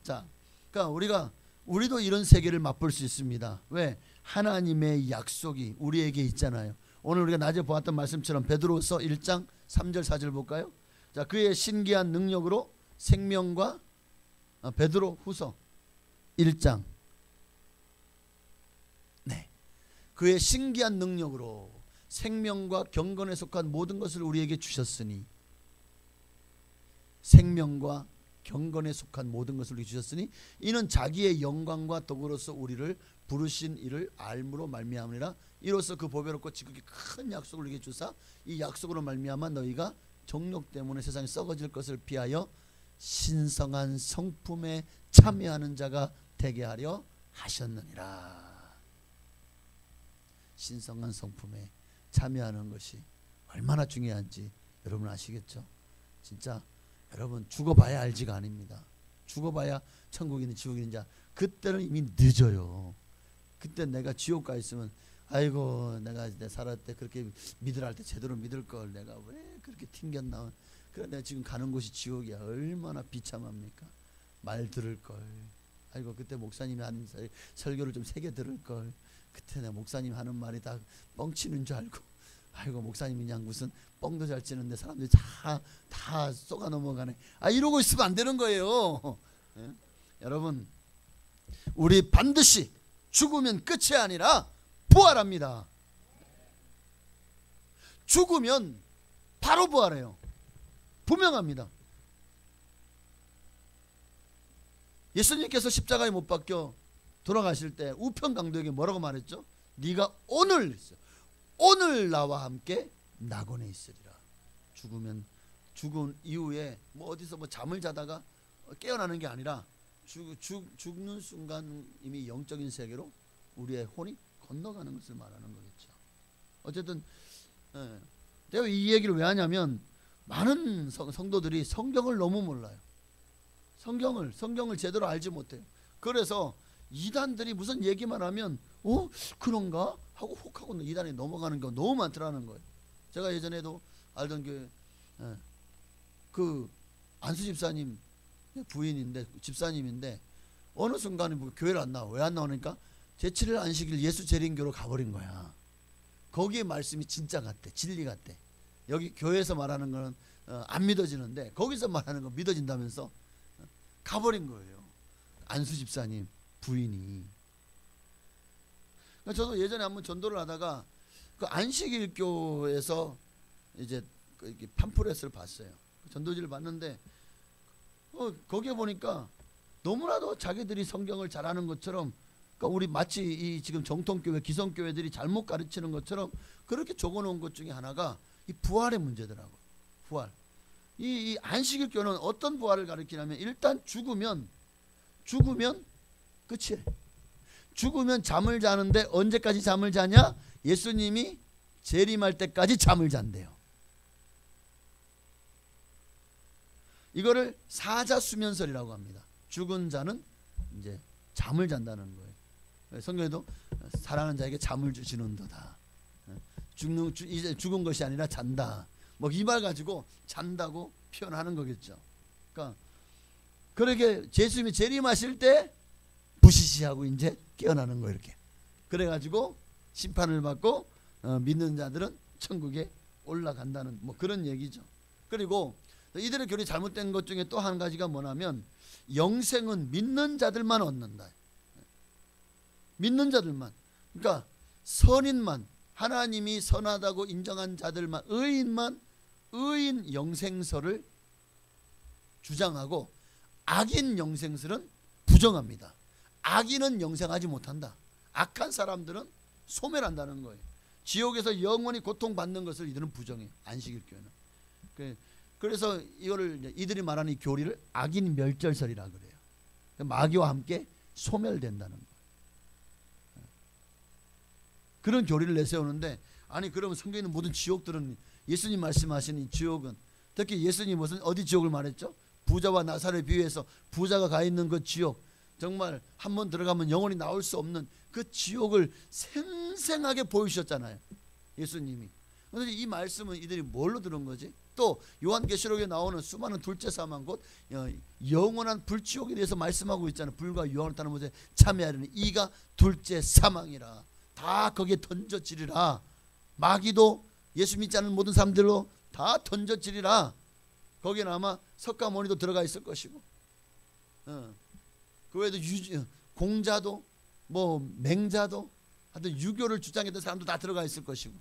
Speaker 3: 자, 그러니까 우리도 이런 세계를 맛볼 수 있습니다. 왜? 하나님의 약속이 우리에게 있잖아요. 오늘 우리가 낮에 보았던 말씀처럼 베드로서 1장 3절 4절 볼까요? 자, 그의 신기한 능력으로 생명과 베드로 후서 1장, 네, 그의 신기한 능력으로 생명과 경건에 속한 모든 것을 우리에게 주셨으니, 생명과 경건에 속한 모든 것을 우리에게 주셨으니 이는 자기의 영광과 덕으로서 우리를 부르신 이를 알므로 말미암으리라. 이로써 그 보배롭고 지극히 큰 약속을 우리에게 주사 이 약속으로 말미암아 너희가 정욕 때문에 세상에 썩어질 것을 피하여 신성한 성품에 참여하는 자가 되게 하려 하셨느니라. 신성한 성품에 참여하는 것이 얼마나 중요한지 여러분 아시겠죠? 진짜 여러분 죽어봐야 알지가 아닙니다. 죽어봐야 천국이든 지옥이든지 그때는 이미 늦어요. 그때 내가 지옥 가 있으면 아이고 내가 살았을 때 그렇게 믿으라 할 때 제대로 믿을 걸 내가 왜 그렇게 튕겼나. 그래 내가 지금 가는 곳이 지옥이야. 얼마나 비참합니까. 말 들을 걸. 아이고 그때 목사님이 하는 설교를 좀 세게 들을 걸. 그때 내가 목사님 하는 말이 다 뻥치는 줄 알고, 아이고 목사님이 그냥 무슨 뻥도 잘 치는데 사람들이 다 쏘가 넘어가네. 이러고 있으면 안 되는 거예요. 여러분, 우리 반드시 죽으면 끝이 아니라 부활합니다. 죽으면 바로 부활해요. 분명합니다. 예수님께서 십자가에 못 박혀 돌아가실 때 우편 강도에게 뭐라고 말했죠? 네가 오늘 나와 함께 낙원에 있으리라. 죽은 이후에 뭐 어디서 뭐 잠을 자다가 깨어나는 게 아니라 죽는 순간 이미 영적인 세계로 우리의 혼이 건너가는 것을 말하는 거겠죠. 어쨌든 내가 이 얘기를 왜 하냐면 많은 성도들이 성경을 너무 몰라요. 성경을 제대로 알지 못해요. 그래서 이단들이 무슨 얘기만 하면 그런가 하고 혹 하고 이단에 넘어가는 거 너무 많더라는 거예요. 제가 예전에도 알던 교회 그 안수 집사님 부인인데 집사님인데 어느 순간에 교회를 안 나와. 왜 안 나오니까 제7일 안식일 예수 재림교로 가버린 거야. 거기에 말씀이 진짜 같대. 진리 같대. 여기 교회에서 말하는 거는 안 믿어지는데 거기서 말하는 건 믿어진다면서 가버린 거예요. 안수 집사님 부인이. 그러니까 저도 예전에 한번 전도를 하다가 그 안식일교에서 이제 팜플렛을 봤어요. 전도지를 봤는데 거기에 보니까 너무나도 자기들이 성경을 잘하는 것처럼, 그러니까 우리 마치 이 지금 정통교회 기성교회들이 잘못 가르치는 것처럼 그렇게 적어놓은 것 중에 하나가 이 부활의 문제더라고. 부활. 이 안식일교는 어떤 부활을 가르치냐면 일단 죽으면 끝이에요. 죽으면 잠을 자는데 언제까지 잠을 자냐? 예수님이 재림할 때까지 잠을 잔대요. 이거를 사자수면설이라고 합니다. 죽은 자는 이제 잠을 잔다는 거예요. 성경에도 사랑하는 자에게 잠을 주시는도다. 이제 죽은 것이 아니라 잔다. 뭐 이 말 가지고 잔다고 표현하는 거겠죠. 그러니까 그렇게 예수님이 재림하실 때 부시시하고 이제 깨어나는 거예요. 이렇게. 그래가지고 심판을 받고 믿는 자들은 천국에 올라간다는 뭐 그런 얘기죠. 그리고 이들의 교리 잘못된 것 중에 또 한 가지가 뭐냐면 영생은 믿는 자들만 얻는다. 믿는 자들만. 그러니까 선인만, 하나님이 선하다고 인정한 자들만, 의인만 의인 영생설을 주장하고 악인 영생설은 부정합니다. 악인은 영생하지 못한다. 악한 사람들은 소멸한다는 거예요. 지옥에서 영원히 고통받는 것을 이들은 부정해요. 안식일교회는. 그래서 이거를 이들이 말하는 이 교리를 악인 멸절설이라 그래요. 마귀와 함께 소멸된다는 거예요. 그런 교리를 내세우는데, 아니 그러면 성경에 있는 모든 지옥들은, 예수님 말씀하신 이 지옥은, 특히 예수님이 무슨 어디 지옥을 말했죠? 부자와 나사를 비유해서 부자가 가 있는 그 지옥, 정말 한번 들어가면 영원히 나올 수 없는 그 지옥을 생생하게 보여주셨잖아요, 예수님이. 그런데 이 말씀은 이들이 뭘로 들은 거지? 또 요한계시록에 나오는 수많은 둘째 사망, 곧 영원한 불지옥에 대해서 말씀하고 있잖아요. 불과 유황을 타는 못에 참여하려니 이가 둘째 사망이라. 다 거기에 던져지리라. 마귀도 예수 믿지 않는 모든 사람들로 다 던져지리라. 거기는 아마 석가모니도 들어가 있을 것이고, 그 외에도 공자도 뭐 맹자도, 하여튼 유교를 주장했던 사람도 다 들어가 있을 것이고.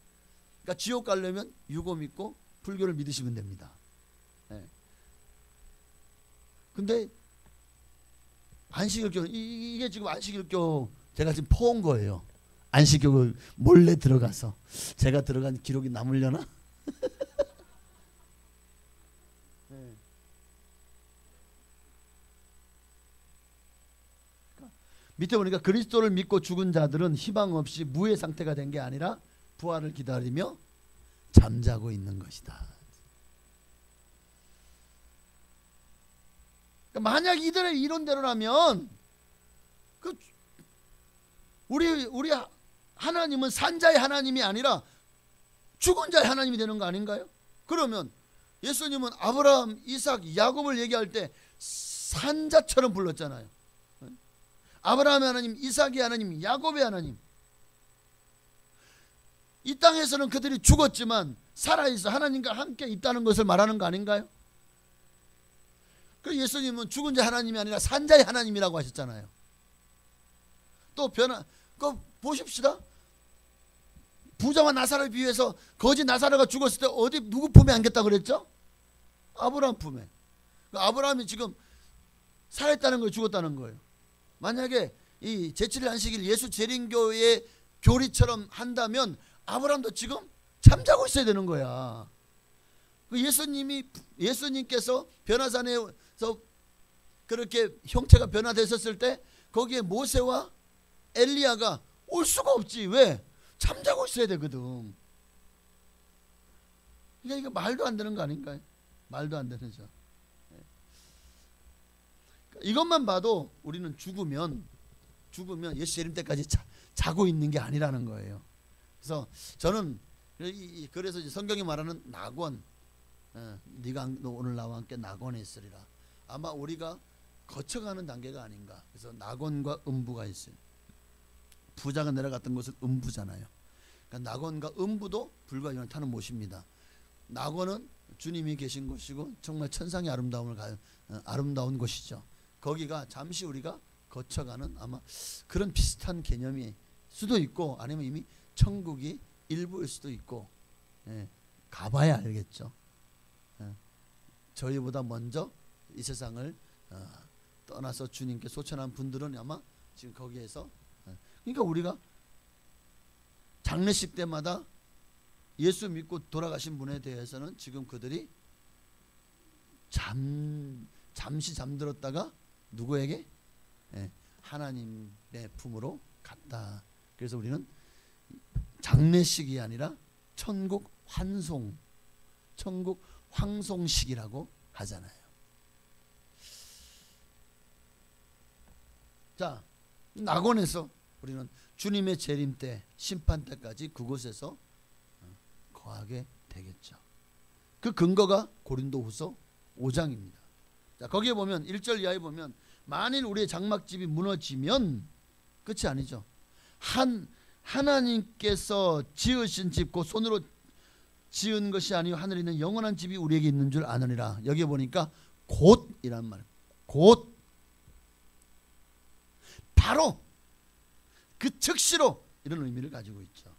Speaker 3: 그러니까 지옥 가려면 유교 믿고 불교를 믿으시면 됩니다. 근데 안식일교, 이게 지금 안식일교 제가 지금 퍼온 거예요. 안식교를 몰래 들어가서 제가 들어간 기록이 남으려나? 밑에 보니까 그리스도를 믿고 죽은 자들은 희망 없이 무의 상태가 된 게 아니라 부활을 기다리며 잠자고 있는 것이다. 그러니까 만약 이들의 이론대로라면 우리 하나님은 산자의 하나님이 아니라 죽은 자의 하나님이 되는 거 아닌가요? 그러면 예수님은 아브라함, 이삭, 야곱을 얘기할 때 산자처럼 불렀잖아요. 아브라함의 하나님, 이삭의 하나님, 야곱의 하나님. 이 땅에서는 그들이 죽었지만 살아있어 하나님과 함께 있다는 것을 말하는 거 아닌가요? 그 예수님은 죽은 자 하나님이 아니라 산자의 하나님이라고 하셨잖아요. 또 보십시다. 부자와 나사를 비유해서 거지 나사로가 죽었을 때 어디 누구 품에 안겼다 그랬죠? 아브라함 품에. 아브라함이 지금 살아있다는 거예요, 죽었다는 거예요. 만약에 이 제7일 안식일 예수 재림교의 교리처럼 한다면 아브라함도 지금 잠자고 있어야 되는 거야. 예수님께서 변화산에서 그렇게 형체가 변화됐었을 때 거기에 모세와 엘리야가 올 수가 없지. 왜? 잠자고 있어야 되거든. 그러니까 이거 말도 안 되는 거 아닌가요? 말도 안 되는 죠. 이것만 봐도 우리는 죽으면 예수 재림 때까지 자고 있는 게 아니라는 거예요. 그래서 저는 그래서 이제 성경이 말하는 낙원, 네가 오늘 나와 함께 낙원에 있으리라. 아마 우리가 거쳐가는 단계가 아닌가. 그래서 낙원과 음부가 있어요. 부자가 내려갔던 곳은 음부잖아요. 그러니까 낙원과 음부도 불과 영원히 타는 못입니다. 낙원은 주님이 계신 곳이고 정말 천상의 아름다운 곳이죠. 거기가 잠시 우리가 거쳐가는 아마 그런 비슷한 개념이 수도 있고, 아니면 이미 천국이 일부일 수도 있고, 가봐야 알겠죠. 저희보다 먼저 이 세상을 떠나서 주님께 소천한 분들은 아마 지금 거기에서, 그러니까 우리가 장례식 때마다 예수 믿고 돌아가신 분에 대해서는 지금 그들이 잠시 잠들었다가 누구에게? 하나님의 품으로 갔다. 그래서 우리는 장례식이 아니라 천국 황송식이라고 하잖아요. 자, 낙원에서 우리는 주님의 재림 때, 심판 때까지 그곳에서 거하게 되겠죠. 그 근거가 고린도후서 5장입니다. 자, 거기에 보면 1절 이하에 보면 만일 우리의 장막집이 무너지면 끝이 아니죠. 하나님께서 지으신 집, 그 손으로 지은 것이 아니요 하늘에 있는 영원한 집이 우리에게 있는 줄 아느니라. 여기에 보니까 곧이란 말, 곧, 바로, 그 즉시로, 이런 의미를 가지고 있죠.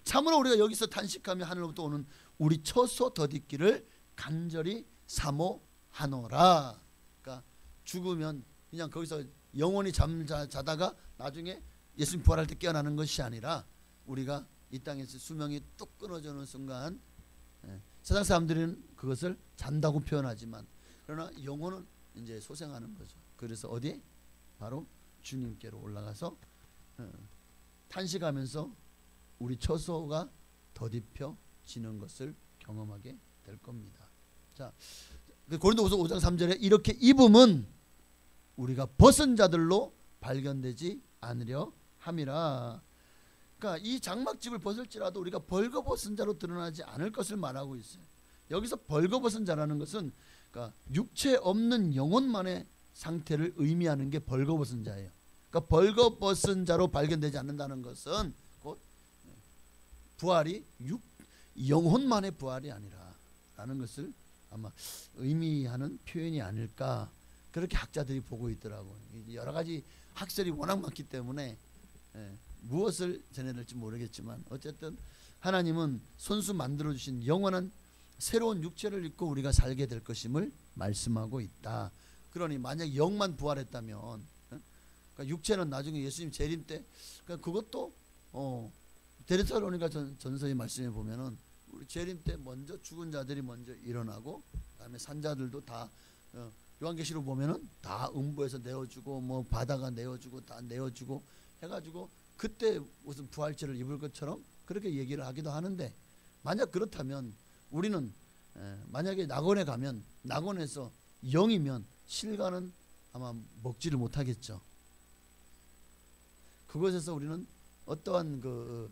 Speaker 3: 참으로 우리가 여기서 탄식하며 하늘로부터 오는 우리 처소 더디기를 간절히 사모하노라. 그러니까 죽으면 그냥 거기서 영원히 자다가 나중에 예수님 부활할 때 깨어나는 것이 아니라 우리가 이 땅에서 수명이 뚝 끊어지는 순간, 세상 사람들은 그것을 잔다고 표현하지만 그러나 영혼은 이제 소생하는 거죠. 그래서 어디? 바로 주님께로 올라가서 탄식하면서 우리 처소가 더딥혀지는 것을 경험하게 될 겁니다. 자, 고린도후서 5장 3절에 이렇게 입음은 우리가 벗은 자들로 발견되지 않으려 함이라. 그러니까 이 장막집을 벗을지라도 우리가 벌거벗은 자로 드러나지 않을 것을 말하고 있어요. 여기서 벌거벗은 자라는 것은 그러니까 육체 없는 영혼만의 상태를 의미하는 게 벌거벗은 자예요. 그러니까 벌거벗은 자로 발견되지 않는다는 것은 곧 부활이 영혼만의 부활이 아니라라는 것을 아마 의미하는 표현이 아닐까, 그렇게 학자들이 보고 있더라고요. 여러 가지 학설이 워낙 많기 때문에 무엇을 전해낼지 모르겠지만 어쨌든 하나님은 손수 만들어주신 영원한 새로운 육체를 입고 우리가 살게 될 것임을 말씀하고 있다. 그러니 만약 영만 부활했다면, 그러니까 육체는 나중에 예수님 재림 때, 그러니까 그것도 데살로니가 전서의 말씀에 보면은 우리 재림 때 먼저 죽은 자들이 먼저 일어나고 그다음에 산자들도 다 요한계시록 보면은 다 음부에서 내어주고 뭐 바다가 내어주고 다 내어주고 해가지고 그때 무슨 부활체를 입을 것처럼 그렇게 얘기를 하기도 하는데, 만약 그렇다면 우리는 만약에 낙원에 가면 낙원에서 영이면 실과는 아마 먹지를 못하겠죠. 그곳에서 우리는 어떠한 그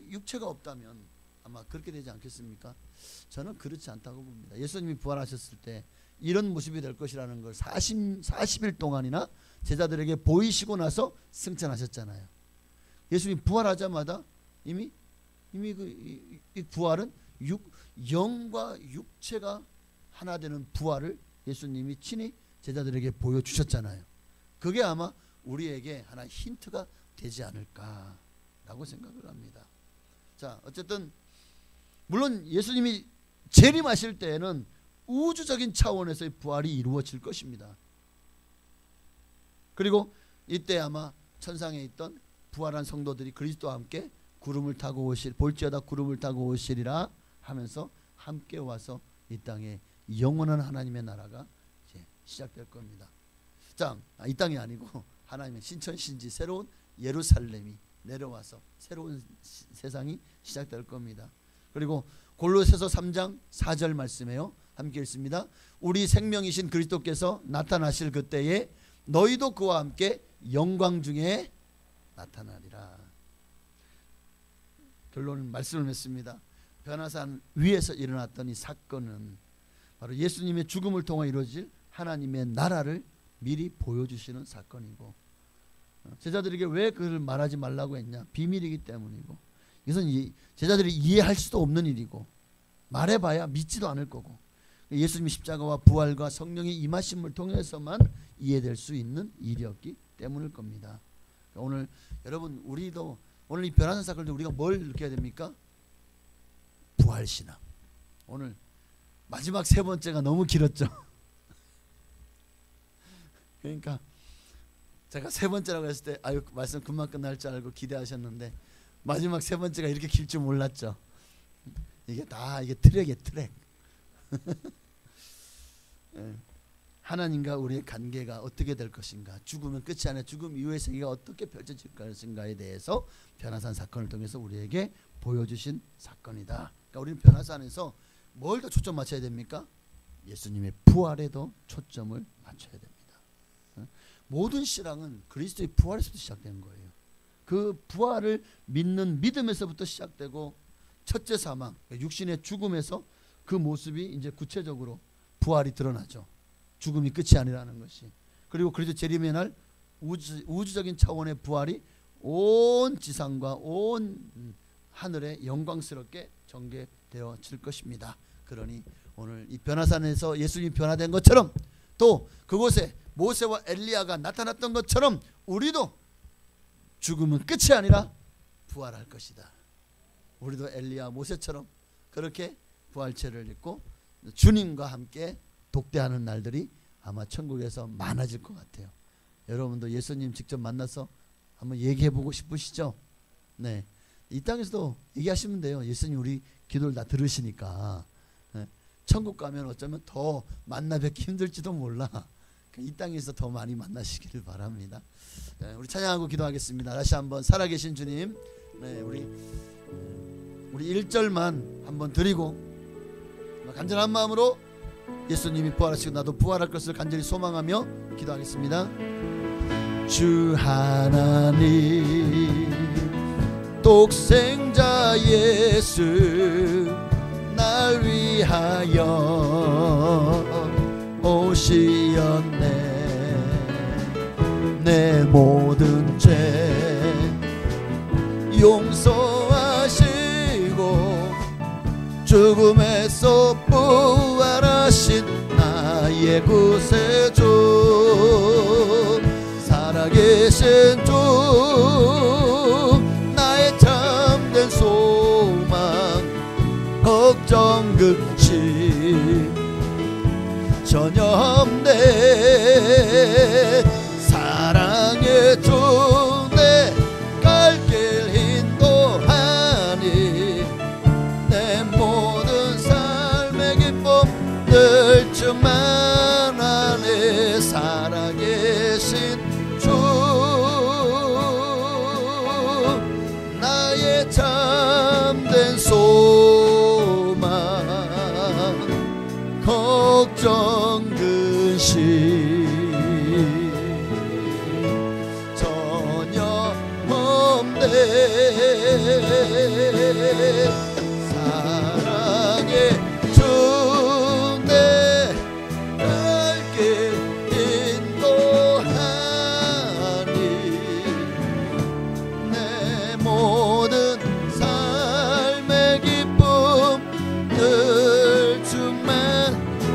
Speaker 3: 육체가 없다면 아마 그렇게 되지 않겠습니까? 저는 그렇지 않다고 봅니다. 예수님이 부활하셨을 때 이런 모습이 될 것이라는 걸 40일 동안이나 제자들에게 보이시고 나서 승천하셨잖아요. 예수님이 부활하자마자 이미 이 부활은 영과 육체가 하나 되는 부활을 예수님이 친히 제자들에게 보여주셨잖아요. 그게 아마 우리에게 하나의 힌트가 되지 않을까라고 생각을 합니다. 자, 어쨌든 물론 예수님이 재림하실 때에는 우주적인 차원에서의 부활이 이루어질 것입니다. 그리고 이때 아마 천상에 있던 부활한 성도들이 그리스도와 함께 구름을 타고 볼지어다 구름을 타고 오시리라 하면서 함께 와서 이 땅에 영원한 하나님의 나라가 이제 시작될 겁니다. 자, 이 땅이 아니고 하나님의 신천신지 새로운 예루살렘이 내려와서 새로운 세상이 시작될 겁니다. 그리고 골로새서 3장 4절 말씀에요. 함께 읽습니다. 우리 생명이신 그리스도께서 나타나실 그때에 너희도 그와 함께 영광 중에 나타나리라. 결론은 말씀을 맺습니다. 변화산 위에서 일어났던 이 사건은 바로 예수님의 죽음을 통해 이루어질 하나님의 나라를 미리 보여주시는 사건이고, 제자들에게 왜 그걸 말하지 말라고 했냐? 비밀이기 때문이고, 이것은 제자들이 이해할 수도 없는 일이고 말해봐야 믿지도 않을 거고, 예수님의 십자가와 부활과 성령의 임하심을 통해서만 이해될 수 있는 일이었기 때문일 겁니다. 오늘 여러분 우리도 오늘 이 변화산 사건을 우리가 뭘 느껴야 됩니까? 부활신앙. 오늘 마지막 세 번째가 너무 길었죠. 그러니까 제가 세 번째라고 했을 때 아유 말씀 금방 끝날 줄 알고 기대하셨는데 마지막 세 번째가 이렇게 길 줄 몰랐죠. 이게 트랙이에요, 트랙. 하나님과 우리의 관계가 어떻게 될 것인가, 죽으면 끝이 아니라 죽음 이후의 세계가 어떻게 펼쳐질 것인가에 대해서 변화산 사건을 통해서 우리에게 보여주신 사건이다. 그러니까 우리는 변화산에서 뭘 더 초점 맞춰야 됩니까? 예수님의 부활에도 초점을 맞춰야 됩니다. 모든 신앙은 그리스도의 부활에서부터 시작된 거예요. 그 부활을 믿는 믿음에서부터 시작되고, 첫째 사망, 육신의 죽음에서 그 모습이 이제 구체적으로 부활이 드러나죠. 죽음이 끝이 아니라는 것이. 그리고 그리스도 재림의 날 우주적인 차원의 부활이 온 지상과 온 하늘에 영광스럽게 전개되어질 것입니다. 그러니 오늘 이 변화산에서 예수님이 변화된 것처럼 또 그곳에 모세와 엘리야가 나타났던 것처럼 우리도 죽음은 끝이 아니라 부활할 것이다. 우리도 엘리야 모세처럼 그렇게 부활체를 입고 주님과 함께 독대하는 날들이 아마 천국에서 많아질 것 같아요. 여러분도 예수님 직접 만나서 한번 얘기해보고 싶으시죠? 네, 이 땅에서도 얘기하시면 돼요. 예수님 우리 기도를 다 들으시니까. 네. 천국 가면 어쩌면 더 만나 뵙기 힘들지도 몰라. 이 땅에서 더 많이 만나시기를 바랍니다. 네, 우리 찬양하고 기도하겠습니다. 다시 한번 살아계신 주님, 네, 우리 1절만 한번 드리고 간절한 마음으로 예수님이 부활하시고 나도 부활할 것을 간절히 소망하며 기도하겠습니다. 주 하나님 독생자 예수 날 위하여 오시었네. 내 모든 죄 용서하시고 죽음에서 부활하신 나의 구세주 살아계신 주 나의 참된 소망 걱정 근심 전혀 없네. 사랑의 주 내 갈 길 인도하니 내 모든 삶의 기쁨 늘 충만하네. 살아계신 주 나의 참된 소망 걱정 근심 전혀 없네. 사랑의 주 내 갈 길 인도하니 내 모든 삶의 기쁨 늘 충만.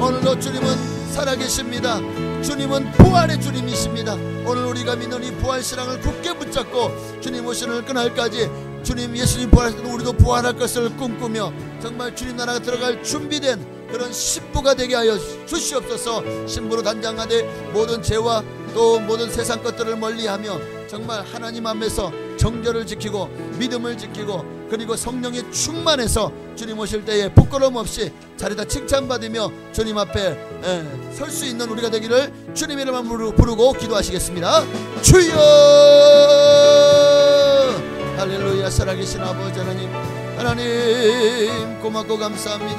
Speaker 3: 오늘도 주님은 살아계십니다. 주님은 부활의 주님이십니다. 오늘 우리가 믿는 이 부활신앙을 굳게 붙잡고 주님 오시는 그날까지 주님 예수님 부활하실 때 우리도 부활할 것을 꿈꾸며 정말 주님 나라가 들어갈 준비된 그런 신부가 되게 하여 주시옵소서. 신부로 단장하되 모든 죄와 또 모든 세상 것들을 멀리하며 정말 하나님 앞에서 정결을 지키고 믿음을 지키고 그리고 성령의 충만해서 주님 오실 때에 부끄러움 없이 자리다 칭찬받으며 주님 앞에 설 수 있는 우리가 되기를 주님 이름으로 부르고 기도하시겠습니다. 주여 할렐루야. 살아계신 아버지 하나님, 하나님 고맙고 감사합니다.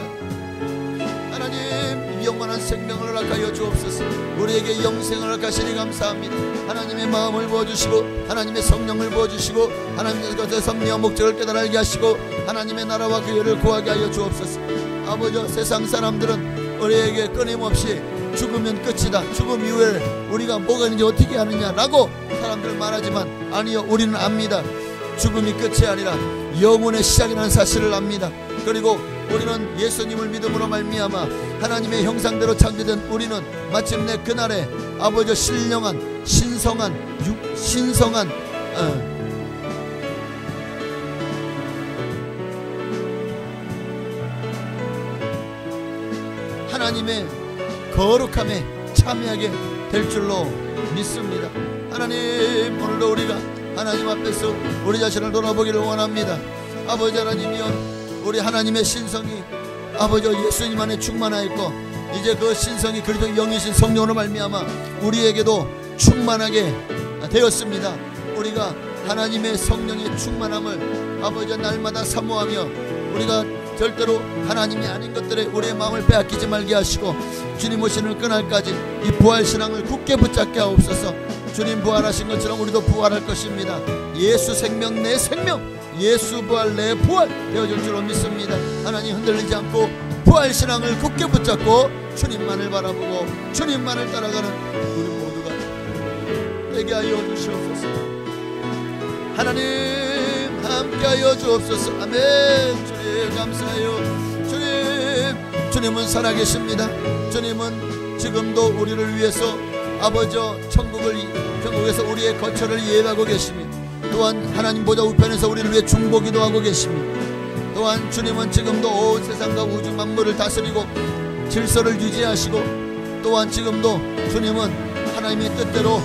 Speaker 3: 하나님 영원한 생명을 허락하여 주옵소서. 우리에게 영생을 허락하시니 감사합니다. 하나님의 마음을 부어주시고 하나님의 성령을 부어주시고 하나님의 것의 섭리와 목적을 깨달게 하시고 하나님의 나라와 그 의를 구하게 하여 주옵소서. 아버지 세상 사람들은 우리에게 끊임없이 죽으면 끝이다, 죽음 이후에 우리가 뭐가 있는지 어떻게 하느냐라고 사람들 말하지만 아니요, 우리는 압니다. 죽음이 끝이 아니라 영혼의 시작이라는 사실을 압니다. 그리고 우리는 예수님을 믿음으로 말미암아 하나님의 형상대로 창조된 우리는 마침내 그날에 아버지 신령한 신성한 하나님의 거룩함에 참여하게 될 줄로 믿습니다. 하나님 오늘도 우리가 하나님 앞에서 우리 자신을 돌아보기를 원합니다. 아버지 하나님이여, 우리 하나님의 신성이 아버지 예수님 안에 충만하였고 이제 그 신성이 그리스도 영이신 성령으로 말미암아 우리에게도 충만하게 되었습니다. 우리가 하나님의 성령의 충만함을 아버지 날마다 사모하며 우리가 절대로 하나님이 아닌 것들에 우리의 마음을 빼앗기지 말게 하시고 주님 오시는 그날까지 이 부활신앙을 굳게 붙잡게 하옵소서. 주님 부활하신 것처럼 우리도 부활할 것입니다. 예수 생명 내 생명, 예수 부활 내 부활 되어줄 줄로 믿습니다. 하나님 흔들리지 않고 부활신앙을 굳게 붙잡고 주님만을 바라보고 주님만을 따라가는 우리 모두가 되게 하여 주시옵소서. 하나님 함께하여 주옵소서. 아멘. 주님 감사해요. 주님은 살아계십니다. 주님은 지금도 우리를 위해서 아버지 천국에서 우리의 거처를 예배하고 계십니다. 또한 하나님 보좌 우편에서 우리를 위해 중보기도 하고 계십니다. 또한 주님은 지금도 온 세상과 우주 만물을 다스리고 질서를 유지하시고 또한 지금도 주님은 하나님의 뜻대로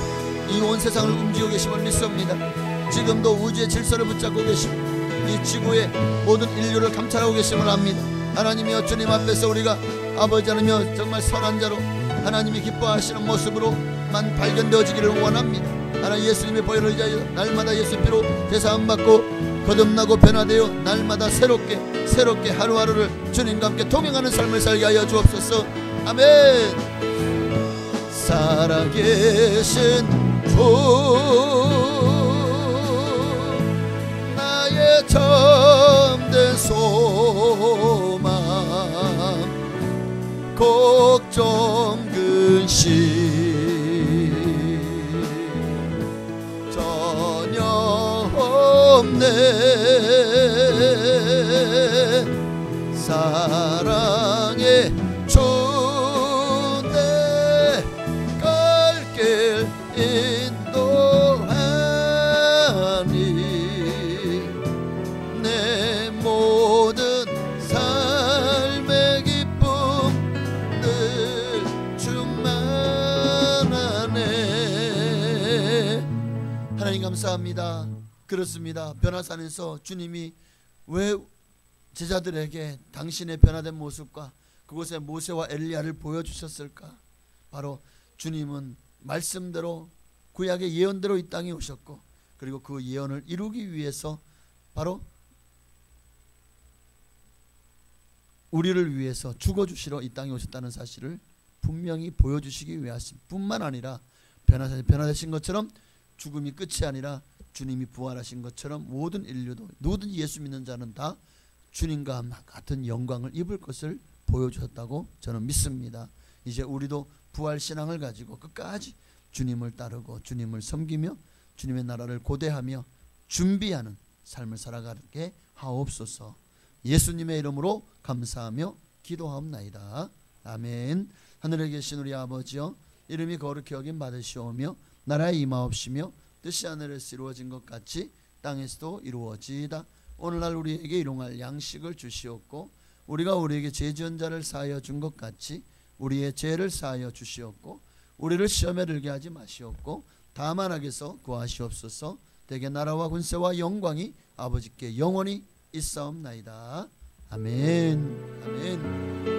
Speaker 3: 이 온 세상을 움직이고 계심을 믿습니다. 지금도 우주의 질서를 붙잡고 계시고 이 지구의 모든 인류를 감찰하고 계심을 압니다. 하나님이여 주님 앞에서 우리가 아버지 하나님이여 정말 선한 자로 하나님이 기뻐하시는 모습으로만 발견되어지기를 원합니다. 하나님 예수님의 보혈을 의지하여 날마다 예수 피로 제사함 받고 거듭나고 변화되어 날마다 새롭게 하루하루를 주님과 함께 동행하는 삶을 살게 하여 주옵소서. 아멘. 살아계신 주 나의 참된 소망 걱정 근심 전혀 없네. 사랑의 주 내 갈 길 인도하니 내 모든 삶의 기쁨 늘 충만하네. 하나님 감사합니다. 그렇습니다. 변화산에서 주님이 왜 제자들에게 당신의 변화된 모습과 그곳에 모세와 엘리야를 보여주셨을까? 바로 주님은 말씀대로 구약의 예언대로 이 땅에 오셨고 그리고 그 예언을 이루기 위해서 바로 우리를 위해서 죽어주시러 이 땅에 오셨다는 사실을 분명히 보여주시기 위하심 뿐만 아니라 변화되신 것처럼 죽음이 끝이 아니라 주님이 부활하신 것처럼 모든 인류도 모든 예수 믿는 자는 다 주님과 같은 영광을 입을 것을 보여주셨다고 저는 믿습니다. 이제 우리도 부활신앙을 가지고 끝까지 주님을 따르고 주님을 섬기며 주님의 나라를 고대하며 준비하는 삶을 살아가게 하옵소서. 예수님의 이름으로 감사하며 기도하옵나이다. 아멘. 하늘에 계신 우리 아버지여 이름이 거룩히 여김 받으시오며 나라에 임하옵시며 뜻이 하늘에서 이루어진 것 같이 땅에서도 이루어지이다. 오늘날 우리에게 일용할 양식을 주시옵고 우리가 우리에게 죄 지은 자를 사하여 준 것 같이 우리의 죄를 사하여 주시옵고 우리를 시험에 들게 하지 마시옵고 다만 악에서 구하시옵소서. 대개 나라와 군세와 영광이 아버지께 영원히 있사옵나이다. 아멘. 아멘.